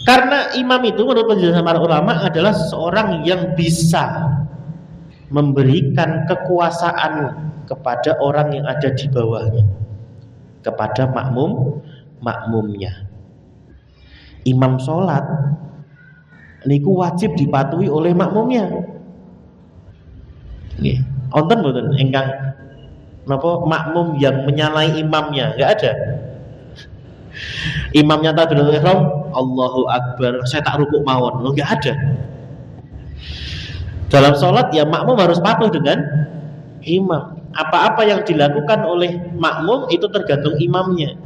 Karena imam itu menurut penjelasan para ulama adalah seseorang yang bisa memberikan kekuasaan kepada orang yang ada di bawahnya, kepada makmumnya. Imam sholat niku wajib dipatuhi oleh makmumnya. Nggih, wonten mboten ingkang napa makmum yang menyalahi imamnya? Enggak ada. Imamnya takbiratul ihram, Allahu Akbar, saya tak rukuk mawon, enggak ada. Dalam sholat ya makmum harus patuh dengan imam. Apa-apa yang dilakukan oleh makmum itu tergantung imamnya.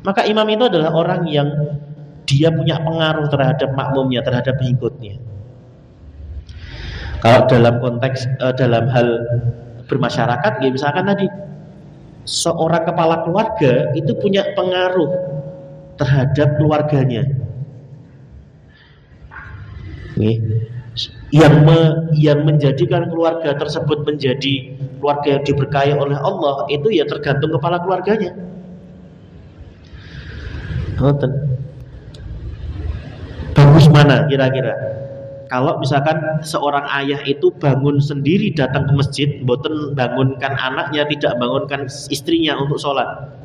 Maka imam itu adalah orang yang dia punya pengaruh terhadap makmumnya, terhadap pengikutnya. Kalau dalam konteks dalam hal bermasyarakat, ya misalkan tadi seorang kepala keluarga itu punya pengaruh terhadap keluarganya. Nih, yang menjadikan keluarga tersebut menjadi keluarga yang diberkahi oleh Allah itu ya tergantung kepala keluarganya. Bagus mana kira-kira? Kalau misalkan seorang ayah itu bangun sendiri datang ke masjid, mboten bangunkan anaknya, tidak bangunkan istrinya untuk sholat,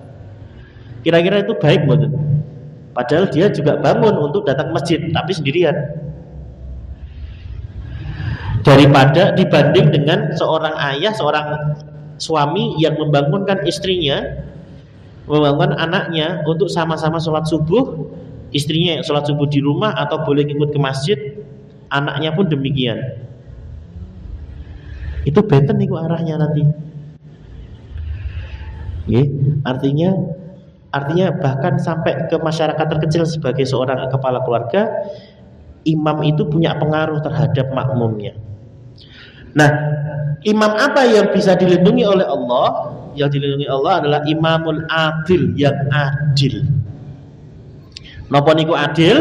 Kira-kira itu baik mboten? Padahal dia juga bangun untuk datang ke masjid tapi sendirian. Daripada dibanding dengan seorang ayah, seorang suami yang membangunkan istrinya, membangunkan anaknya untuk sama-sama sholat subuh, istrinya yang sholat subuh di rumah atau boleh ikut ke masjid, anaknya pun demikian. Itu beten niku arahnya nanti. Artinya bahkan sampai ke masyarakat terkecil sebagai seorang kepala keluarga, imam itu punya pengaruh terhadap makmumnya. Nah, imam apa yang bisa dilindungi oleh Allah? Yang dilindungi Allah adalah imamul adil, yang adil. Napa niku adil?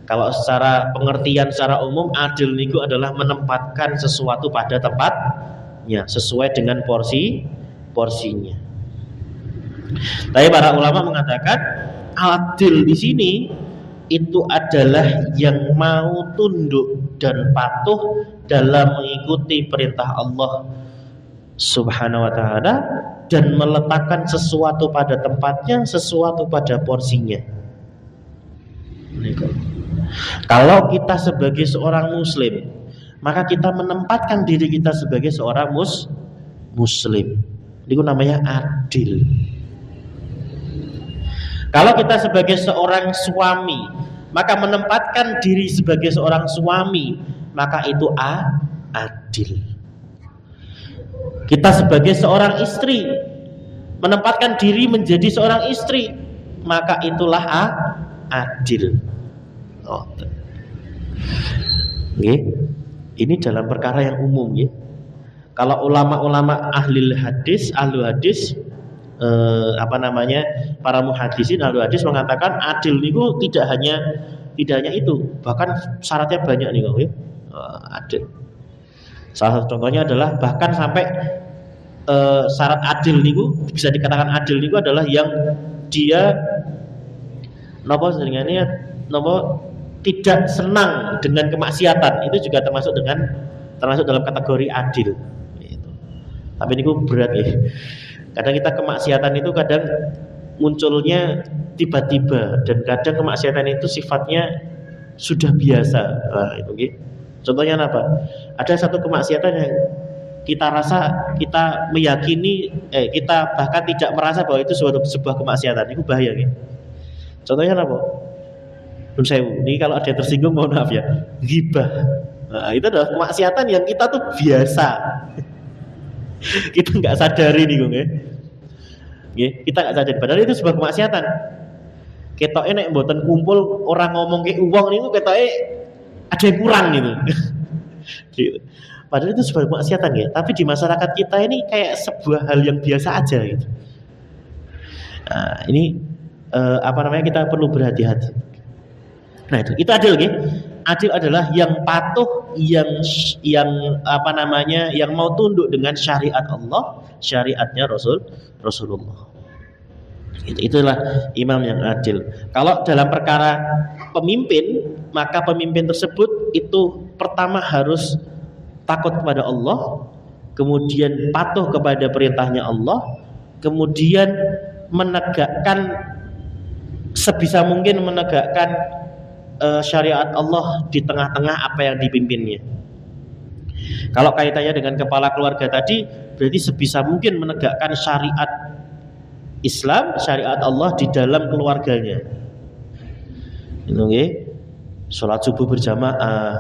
Kalau secara pengertian secara umum, adil niku adalah menempatkan sesuatu pada tempatnya sesuai dengan porsinya. Tapi para ulama mengatakan adil di sini itu adalah yang mau tunduk dan patuh dalam mengikuti perintah Allah Subhanahu wa ta'ala dan meletakkan sesuatu pada tempatnya, sesuatu pada porsinya. Kalau kita sebagai seorang muslim, maka kita menempatkan diri kita sebagai seorang muslim. Itu namanya adil. Kalau kita sebagai seorang suami, maka menempatkan diri sebagai seorang suami, maka itu adil. Kita sebagai seorang istri, menempatkan diri menjadi seorang istri, maka itulah adil. Ini dalam perkara yang umum ya. Kalau ulama-ulama ahli hadis, para muhadisin ahli hadis mengatakan adil niku tidak hanya itu, bahkan syaratnya banyak nih kok ya. Adil. Salah satu contohnya adalah bahkan sampai syarat adil niku, bisa dikatakan adil niku adalah yang dia tidak senang dengan kemaksiatan, itu juga termasuk dalam kategori adil. Gitu. Tapi niku berat ya. Kadang kita kemaksiatan itu kadang munculnya tiba-tiba, dan kadang kemaksiatan itu sifatnya sudah biasa. Nah, itu gitu. Contohnya apa? Ada satu kemaksiatan yang kita rasa, kita meyakini, kita bahkan tidak merasa bahwa itu sebuah kemaksiatan. Itu bahaya gitu. Contohnya apa? Nun sewu. Ini kalau ada yang tersinggung mohon maaf ya. Ghibah. Nah, itu adalah kemaksiatan yang kita tuh biasa. Kita nggak sadari nih Gung ya. Kita nggak sadari. Padahal itu sebuah kemaksiatan. Ketoke nek mboten kumpul orang ngomong ke uang niku ketoke ada yang kurang gitu. Gitu. Padahal itu sebuah kemaksiatan ya. Tapi di masyarakat kita ini kayak sebuah hal yang biasa aja gitu. Nah, ini kita perlu berhati-hati. Nah itu adil gitu. Adil adalah yang patuh, yang mau tunduk dengan syariat Allah, syariatnya Rasulullah. Itulah imam yang adil. Kalau dalam perkara pemimpin, maka pemimpin tersebut itu pertama harus takut kepada Allah, kemudian patuh kepada perintahnya Allah, kemudian sebisa mungkin menegakkan syariat Allah di tengah-tengah apa yang dipimpinnya. Kalau kaitannya dengan kepala keluarga tadi, berarti sebisa mungkin menegakkan syariat Islam, syariat Allah di dalam keluarganya. Sholat subuh berjamaah,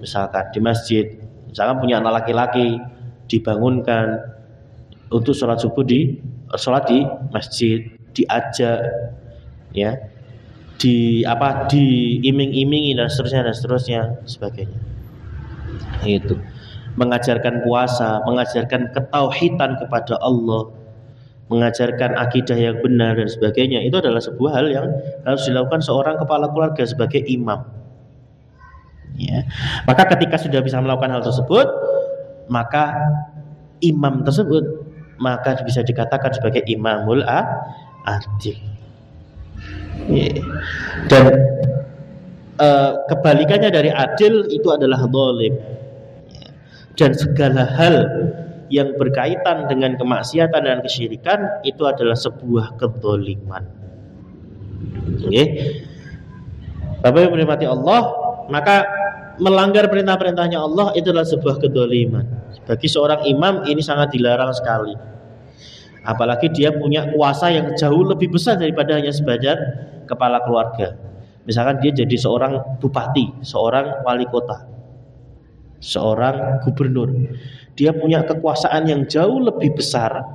misalkan di masjid, misalkan punya anak laki-laki, dibangunkan untuk sholat subuh sholat di masjid, diajak, ya. Diiming-imingi dan seterusnya sebagainya. Itu mengajarkan puasa, mengajarkan ketauhidan kepada Allah, mengajarkan akidah yang benar dan sebagainya. Itu adalah sebuah hal yang harus dilakukan seorang kepala keluarga sebagai imam. Ya. Maka ketika sudah bisa melakukan hal tersebut, maka imam tersebut maka bisa dikatakan sebagai imamul adil. Dan kebalikannya dari adil itu adalah zalim. Dan segala hal yang berkaitan dengan kemaksiatan dan kesyirikan itu adalah sebuah kezaliman. Nggih. Bapak Ibu dirahmati Allah, maka melanggar perintah-perintahnya Allah itu adalah sebuah kezaliman. Bagi seorang imam ini sangat dilarang sekali. Apalagi dia punya kuasa yang jauh lebih besar daripada hanya sebagai kepala keluarga. Misalkan dia jadi seorang bupati, seorang wali kota, seorang gubernur. Dia punya kekuasaan yang jauh lebih besar,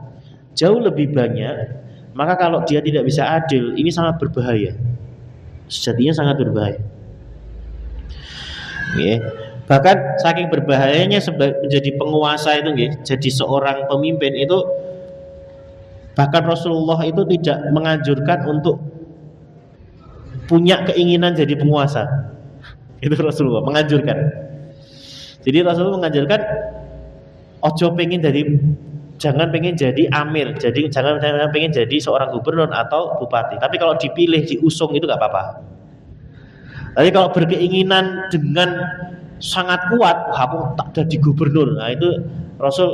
jauh lebih banyak. Maka kalau dia tidak bisa adil, ini sangat berbahaya. Sejatinya sangat berbahaya. Bahkan saking berbahayanya menjadi penguasa itu, jadi seorang pemimpin itu, bahkan Rasulullah itu tidak menganjurkan untuk punya keinginan jadi penguasa. Itu Rasulullah menganjurkan. Jadi Rasulullah menganjurkan jangan pengen jadi amir, jadi jangan pengen jadi seorang gubernur atau bupati. Tapi kalau dipilih, diusung itu nggak apa-apa. Tapi kalau berkeinginan dengan sangat kuat, aku tak jadi gubernur, nah itu Rasul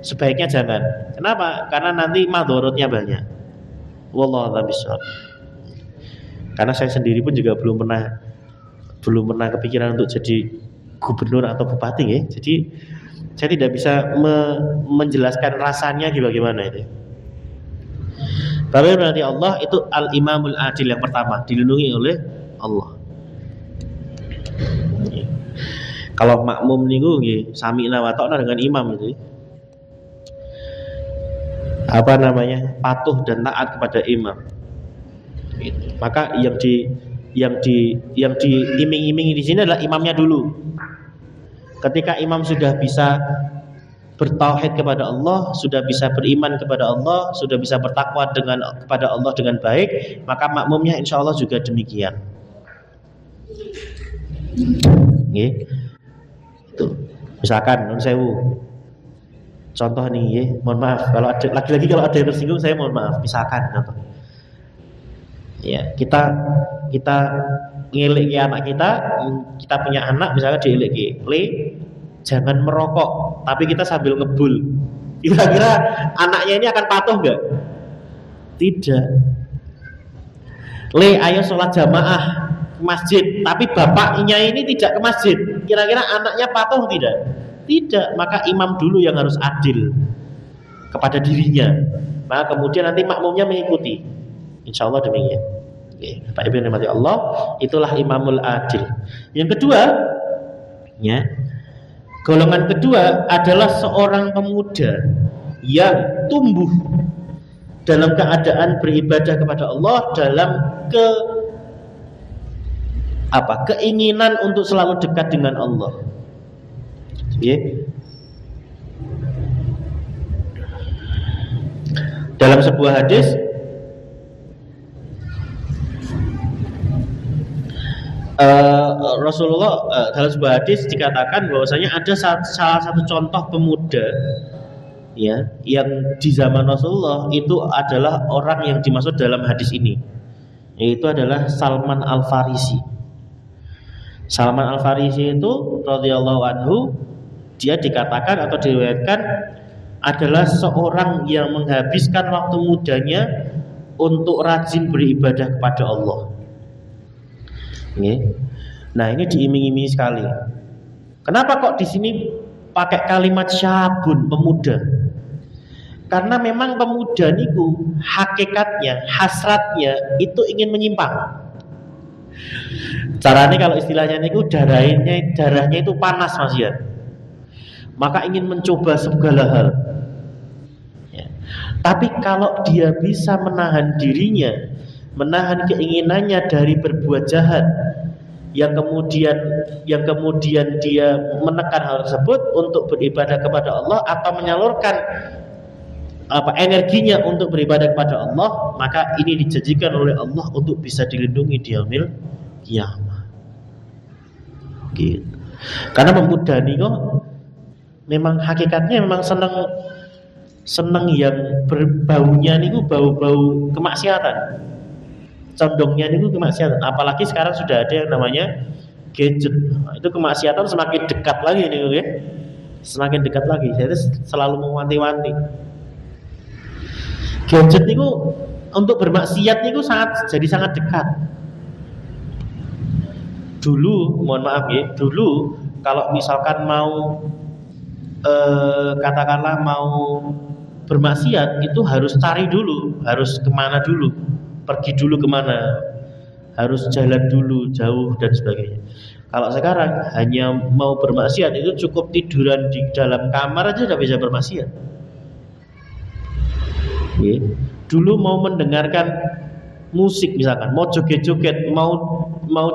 sebaiknya jangan. Kenapa? Karena nanti madorotnya banyak. Wallahu a'lam bishawab. Karena saya sendiri pun juga belum pernah kepikiran untuk jadi gubernur atau bupati, ya. Jadi saya tidak bisa menjelaskan rasanya bagaimana itu. Tapi berarti Allah itu al-imamul adil yang pertama, dilindungi oleh Allah. Kalau makmum niku nggih sami'na wa ta'na dengan imam itu. Patuh dan taat kepada imam. Maka yang diiming-imingi di sini adalah imamnya dulu. Ketika imam sudah bisa bertauhid kepada Allah, sudah bisa beriman kepada Allah, sudah bisa bertakwa kepada Allah dengan baik, maka makmumnya insya Allah juga demikian. Itu. Misalkan nun sewu. Contoh nih, mohon maaf kalau ada lagi-lagi kalau ada yang tersinggung saya mohon maaf. Misalkan contoh. Ya, kita ngeleki anak kita punya anak misalnya dieleki, jangan merokok, tapi kita sambil ngebul. Kira-kira anaknya ini akan patuh enggak? Tidak. Ayo sholat jamaah ke masjid, tapi bapaknya ini tidak ke masjid. Kira-kira anaknya patuh tidak? Tidak. Maka imam dulu yang harus adil kepada dirinya. Maka kemudian nanti makmumnya mengikuti. Insya Allah demikian. Pak Ibu yang dirahmati Allah, itulah imamul adil. Yang kedua, ya, golongan kedua adalah seorang pemuda yang tumbuh dalam keadaan beribadah kepada Allah dalam keinginan untuk selalu dekat dengan Allah. Ya. Dalam sebuah hadis Rasulullah dalam sebuah hadis dikatakan bahwasanya ada salah satu contoh pemuda, ya, yang di zaman Rasulullah itu adalah orang yang dimaksud dalam hadis ini, yaitu adalah Salman Al-Farisi. Salman Al-Farisi itu radhiyallahu anhu, dia dikatakan atau diriwayatkan adalah seorang yang menghabiskan waktu mudanya untuk rajin beribadah kepada Allah. Nah, ini diiming-imingi sekali. Kenapa kok di sini pakai kalimat syabun, pemuda? Karena memang pemuda niku hakikatnya, hasratnya itu ingin menyimpang. Caranya kalau istilahnya niku darahnya itu panas, Mas ya. Maka ingin mencoba segala hal. Ya. Tapi kalau dia bisa menahan dirinya, menahan keinginannya dari berbuat jahat, yang kemudian dia menekan hal tersebut untuk beribadah kepada Allah atau menyalurkan energinya untuk beribadah kepada Allah, maka ini dijanjikan oleh Allah untuk bisa dilindungi di yaumil kiamah. Gitu. Karena pemuda ini kok memang hakikatnya memang seneng yang berbaunya niku bau-bau kemaksiatan. Condongnya niku kemaksiatan. Apalagi sekarang sudah ada yang namanya gadget. Itu kemaksiatan semakin dekat lagi nih, ya. semakin dekat lagi. Saya selalu mewanti-wanti. Gadget itu untuk bermaksiat itu sangat dekat. Dulu, mohon maaf ya, dulu kalau misalkan mau katakanlah mau bermaksiat itu harus cari dulu, harus kemana dulu, pergi dulu kemana, harus jalan dulu jauh dan sebagainya. Kalau sekarang hanya mau bermaksiat itu cukup tiduran di dalam kamar aja sudah bisa bermaksiat. Ya. Dulu mau mendengarkan musik misalkan, mau joget-joget, mau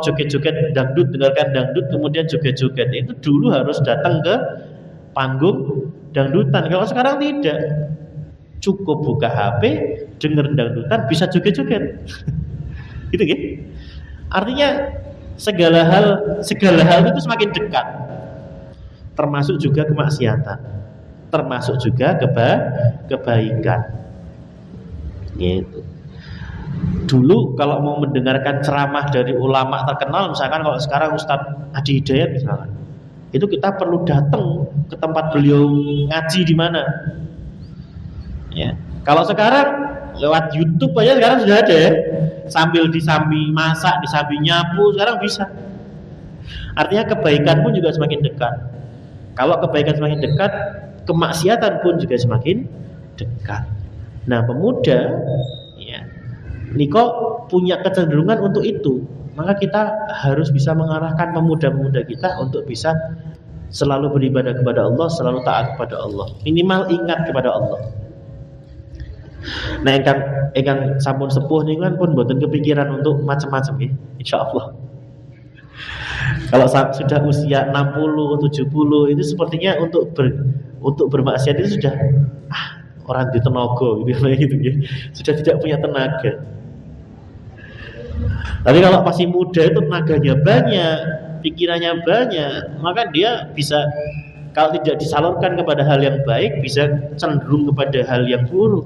joget-joget dangdut, dengarkan dangdut kemudian joget-joget, itu dulu harus datang ke panggung dangdutan. Kalau sekarang tidak, cukup buka HP, denger dangdutan, bisa joget-joget. Gitu ya. Artinya segala hal itu semakin dekat. Termasuk juga kemaksiatan, termasuk juga kebaikan. Gitu. Dulu kalau mau mendengarkan ceramah dari ulama terkenal, misalkan kalau sekarang Ustadz Adi Hidayat misalkan, itu kita perlu datang ke tempat beliau ngaji di mana. Ya. Kalau sekarang lewat YouTube aja sekarang sudah ada ya, sambil disambi masak, disambi nyapu, sekarang bisa. Artinya kebaikan pun juga semakin dekat. Kalau kebaikan semakin dekat, kemaksiatan pun juga semakin dekat. Nah, pemuda ya, niko punya kecenderungan untuk itu. Maka kita harus bisa mengarahkan pemuda-pemuda kita untuk bisa selalu beribadah kepada Allah, selalu taat kepada Allah. Minimal ingat kepada Allah. Nah, ingkang sampun sepuh niku kan pun mboten kepikiran untuk macam-macam nggih, insyaallah. Kalau sudah usia 60, 70 itu sepertinya untuk bermaksiat itu sudah orang di tenaga gitu ya. Sudah tidak punya tenaga. Tapi kalau masih muda itu tenaganya banyak, pikirannya banyak, maka dia bisa, kalau tidak disalurkan kepada hal yang baik, bisa cenderung kepada hal yang buruk.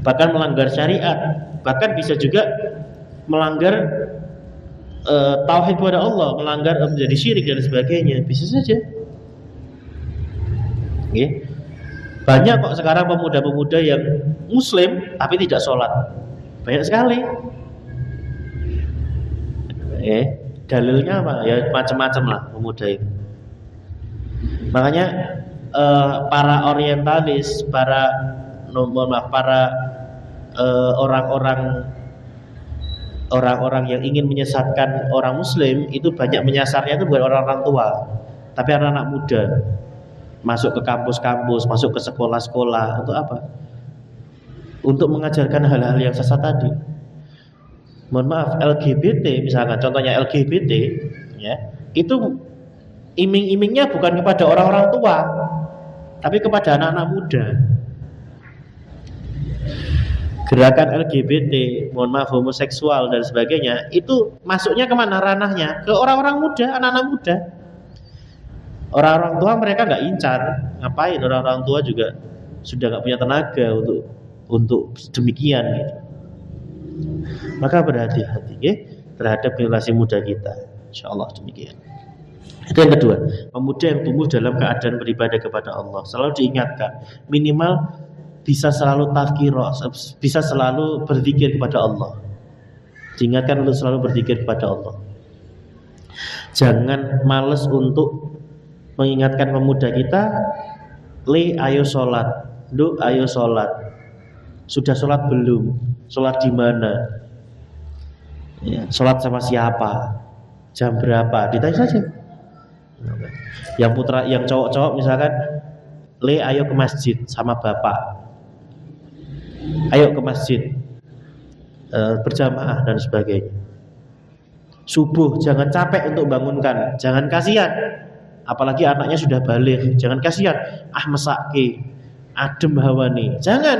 Bahkan melanggar syariat, bahkan bisa juga melanggar tauhid kepada Allah, melanggar menjadi syirik dan sebagainya, bisa saja. Okay. Banyak kok sekarang pemuda-pemuda yang muslim tapi tidak sholat, banyak sekali. Dalilnya apa? Ya macam-macam lah pemuda itu. Makanya para orientalis, para orang-orang yang ingin menyesatkan orang muslim itu banyak menyasarnya itu bukan orang-orang tua, tapi anak-anak muda. Masuk ke kampus-kampus, masuk ke sekolah-sekolah, untuk apa? Untuk mengajarkan hal-hal yang sesat tadi. Mohon maaf, LGBT misalkan, contohnya LGBT ya, itu iming-imingnya bukan kepada orang-orang tua, tapi kepada anak-anak muda. Gerakan LGBT, mohon maaf, homoseksual dan sebagainya, itu masuknya kemana ranahnya? Ke orang-orang muda, anak-anak muda. Orang-orang tua mereka nggak incar, ngapain? Orang-orang tua juga sudah nggak punya tenaga untuk demikian gitu. Maka berhati-hati ya terhadap generasi muda kita, insyaallah demikian. Itu yang kedua, pemuda yang tumbuh dalam keadaan beribadah kepada Allah selalu diingatkan, minimal bisa selalu tazkirah, bisa selalu berzikir kepada Allah. Diingatkan untuk selalu berzikir kepada Allah. Jangan malas untuk mengingatkan pemuda kita, ayo sholat, ayo sholat. Sudah sholat belum? Sholat di mana? Ya, sholat sama siapa? Jam berapa? Ditanya saja. Yang cowok-cowok misalkan, ayo ke masjid sama bapak. Ayo ke masjid berjamaah dan sebagainya. Subuh jangan capek untuk bangunkan, jangan kasihan. Apalagi anaknya sudah balik, jangan kasihan. Mesake, adem hawa nih, jangan.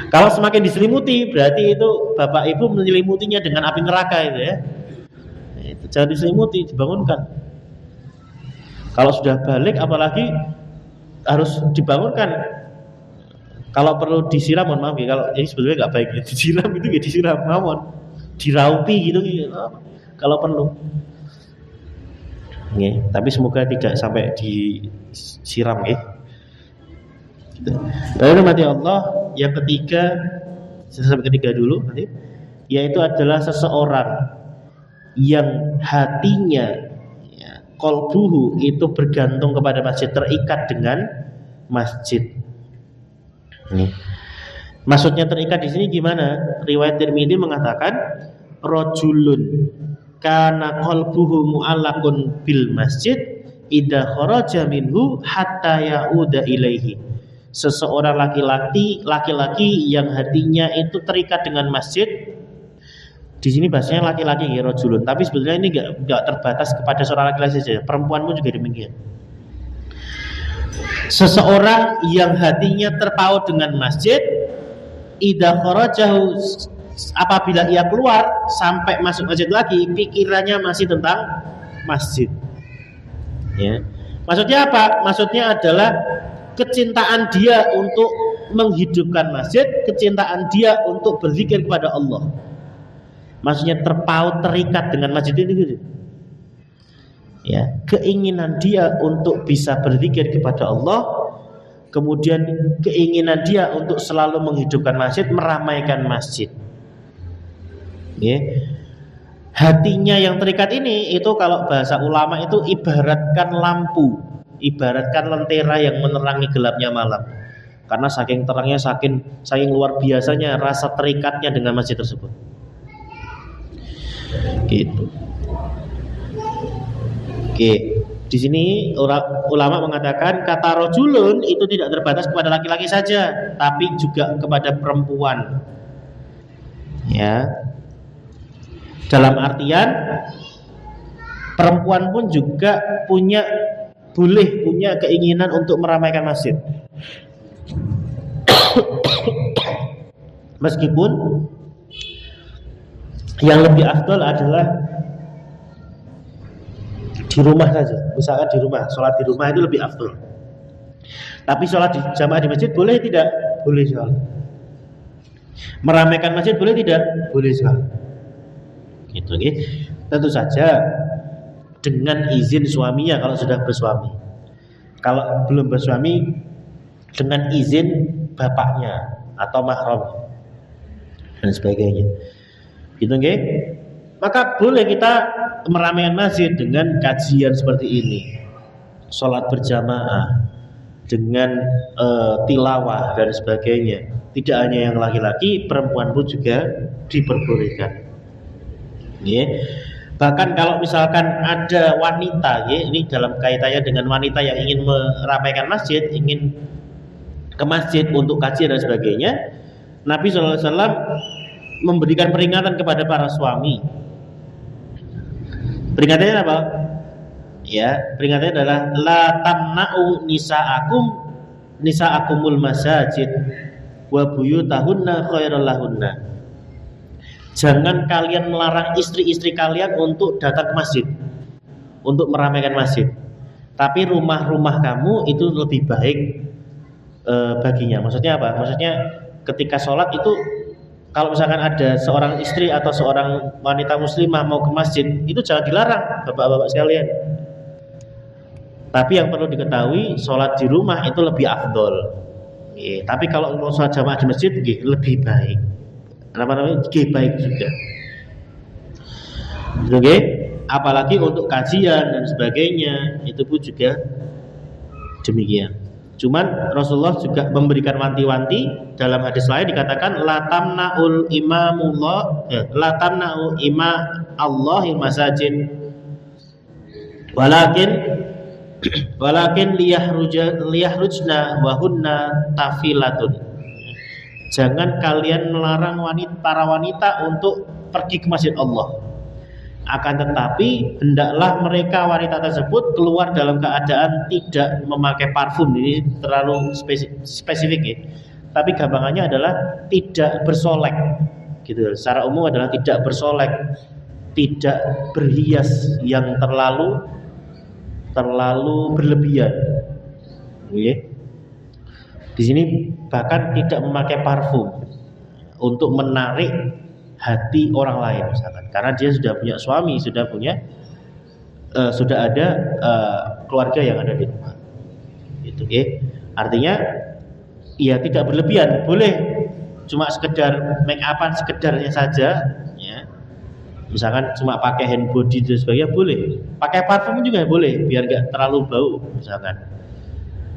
Kalau semakin diselimuti, berarti itu bapak ibu menyelimutinya dengan api neraka itu ya. Itu jangan diselimuti, dibangunkan. Kalau sudah balik, apalagi harus dibangunkan. Kalau perlu disiram, mohon maaf ya, kalau ini sebetulnya nggak baik ya. Disiram itu ya disiram, mohon diraupi gitu. Kalau perlu. Nggih, tapi semoga tidak sampai disiram nggih. Gitu. Lalu mati Allah yang ketiga, sampai ketiga dulu nanti, yaitu adalah seseorang yang hatinya qalbuhu itu bergantung kepada masjid, terikat dengan masjid. Nih. Maksudnya terikat di sini gimana? Riwayat Tirmidzi mengatakan rajulun kana qalbuhu mu'allaqun bil masjid idza kharaja minhu hatta ya'uda ilaihi. Seseorang laki-laki yang hatinya itu terikat dengan masjid. Di sini bahasanya laki-laki ya rajulun, tapi sebetulnya ini enggak terbatas kepada seorang laki-laki saja, perempuan pun juga demikian. Seseorang yang hatinya terpaut dengan masjid, idza kharajahu, apabila ia keluar sampai masuk masjid lagi, pikirannya masih tentang masjid. Ya. Maksudnya apa? Maksudnya adalah kecintaan dia untuk menghidupkan masjid, kecintaan dia untuk berzikir kepada Allah. Maksudnya terpaut, terikat dengan masjid itu gitu. Ya, keinginan dia untuk bisa berzikir kepada Allah, kemudian keinginan dia untuk selalu menghidupkan masjid, meramaikan masjid. Ya. Hatinya yang terikat ini itu kalau bahasa ulama itu ibaratkan lampu, ibaratkan lentera yang menerangi gelapnya malam. Karena saking terangnya, saking luar biasanya rasa terikatnya dengan masjid tersebut. Gitu. Oke, di sini ulama mengatakan kata rajulun itu tidak terbatas kepada laki-laki saja, tapi juga kepada perempuan. Ya. Dalam artian perempuan pun juga boleh punya keinginan untuk meramaikan masjid. Meskipun yang lebih afdal adalah di rumah saja. Misalkan di rumah, sholat di rumah itu lebih afdal. Tapi sholat di jamaah di masjid boleh tidak? Boleh sekali. Meramaikan masjid boleh tidak? Boleh sekali. Gitu, okay? Tentu saja dengan izin suaminya kalau sudah bersuami. Kalau belum bersuami, dengan izin bapaknya atau mahram dan sebagainya. Gitu, okay? Maka boleh kita meramaikan masjid dengan kajian seperti ini, sholat berjamaah dengan tilawah dan sebagainya. Tidak hanya yang laki-laki, perempuan pun juga diperbolehkan. Ya. Bahkan kalau misalkan ada wanita, ya, ini dalam kaitannya dengan wanita yang ingin meramaikan masjid, ingin ke masjid untuk kajian dan sebagainya, Nabi SAW memberikan peringatan kepada para suami. Peringatannya apa? Ya, peringatannya adalah la tamna'u nisa'akumul masajid wa buyutahunna khairul lahunna. Jangan kalian melarang istri-istri kalian untuk datang ke masjid, untuk meramaikan masjid. Tapi rumah-rumah kamu itu lebih baik baginya. Maksudnya apa? Maksudnya ketika sholat itu, kalau misalkan ada seorang istri atau seorang wanita muslimah mau ke masjid, itu jangan dilarang, bapak-bapak sekalian. Tapi yang perlu diketahui, sholat di rumah itu lebih afdol. Tapi kalau mau sholat jamaah di masjid, lebih baik. Namanya baik juga. Oke, apalagi untuk kajian dan sebagainya, itu pun juga demikian. Cuman Rasulullah juga memberikan wanti-wanti. Dalam hadis lain dikatakan la tamna'ul imamullah, la tamna'u ima Allahil masajid walakin liyahrujna wa hunna tafilatun. Jangan kalian melarang para wanita untuk pergi ke masjid Allah. Akan tetapi hendaklah mereka wanita tersebut keluar dalam keadaan tidak memakai parfum. Ini terlalu spesifik ya. Tapi gampangannya adalah tidak bersolek. Gitu. Secara umum adalah tidak bersolek, tidak berhias yang terlalu berlebihan. Okay. Di sini bahkan tidak memakai parfum untuk menarik hati orang lain misalkan, karena dia sudah punya suami, sudah punya sudah ada keluarga yang ada di rumah. Itu artinya ya tidak berlebihan, boleh cuma sekedar make upan sekedarnya saja ya. Misalkan cuma pakai hand body dan sebagainya boleh. Pakai parfum juga boleh biar enggak terlalu bau misalkan.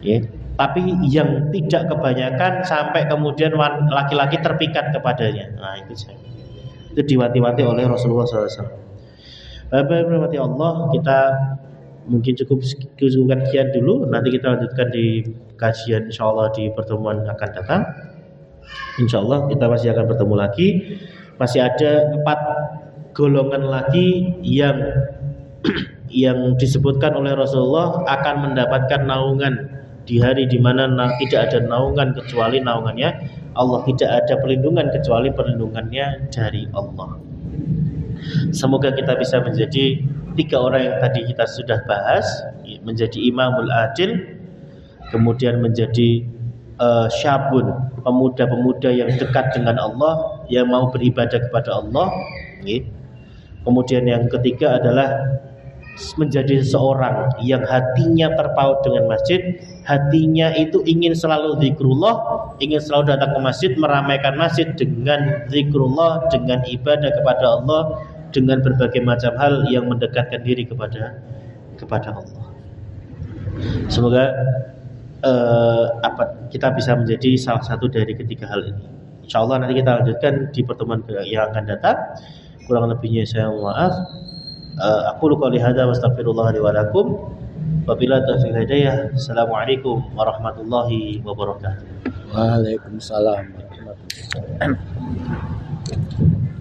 Ya. Tapi yang tidak kebanyakan sampai kemudian laki-laki terpikat kepadanya. Nah, itu diwanti-wanti oleh Rasulullah SAW. Bapak-bapak Allah, kita mungkin cukupkan sekian dulu. Nanti kita lanjutkan di kajian insyaallah di pertemuan akan datang. Insyaallah kita masih akan bertemu lagi. Masih ada 4 golongan lagi yang disebutkan oleh Rasulullah akan mendapatkan naungan di hari di mana tidak ada naungan kecuali naungannya Allah, tidak ada perlindungan kecuali perlindungannya dari Allah. Semoga kita bisa menjadi 3 orang yang tadi kita sudah bahas, menjadi imamul adil, kemudian menjadi syabun, pemuda-pemuda yang dekat dengan Allah, yang mau beribadah kepada Allah. Kemudian yang ketiga adalah menjadi seseorang yang hatinya terpaut dengan masjid, hatinya itu ingin selalu zikrullah, ingin selalu datang ke masjid, meramaikan masjid dengan zikrullah, dengan ibadah kepada Allah, dengan berbagai macam hal yang mendekatkan diri kepada Allah. Semoga kita bisa menjadi salah satu dari ketiga hal ini. Insyaallah nanti kita lanjutkan di pertemuan yang akan datang. Kurang lebihnya saya mohon maaf. Aku qouli hadza wa astaghfirullah li wa lakum. Wabillahi taufiq hidayah. Assalamualaikum warahmatullahi wabarakatuh. Waalaikumsalam warahmatullahi wabarakatuh.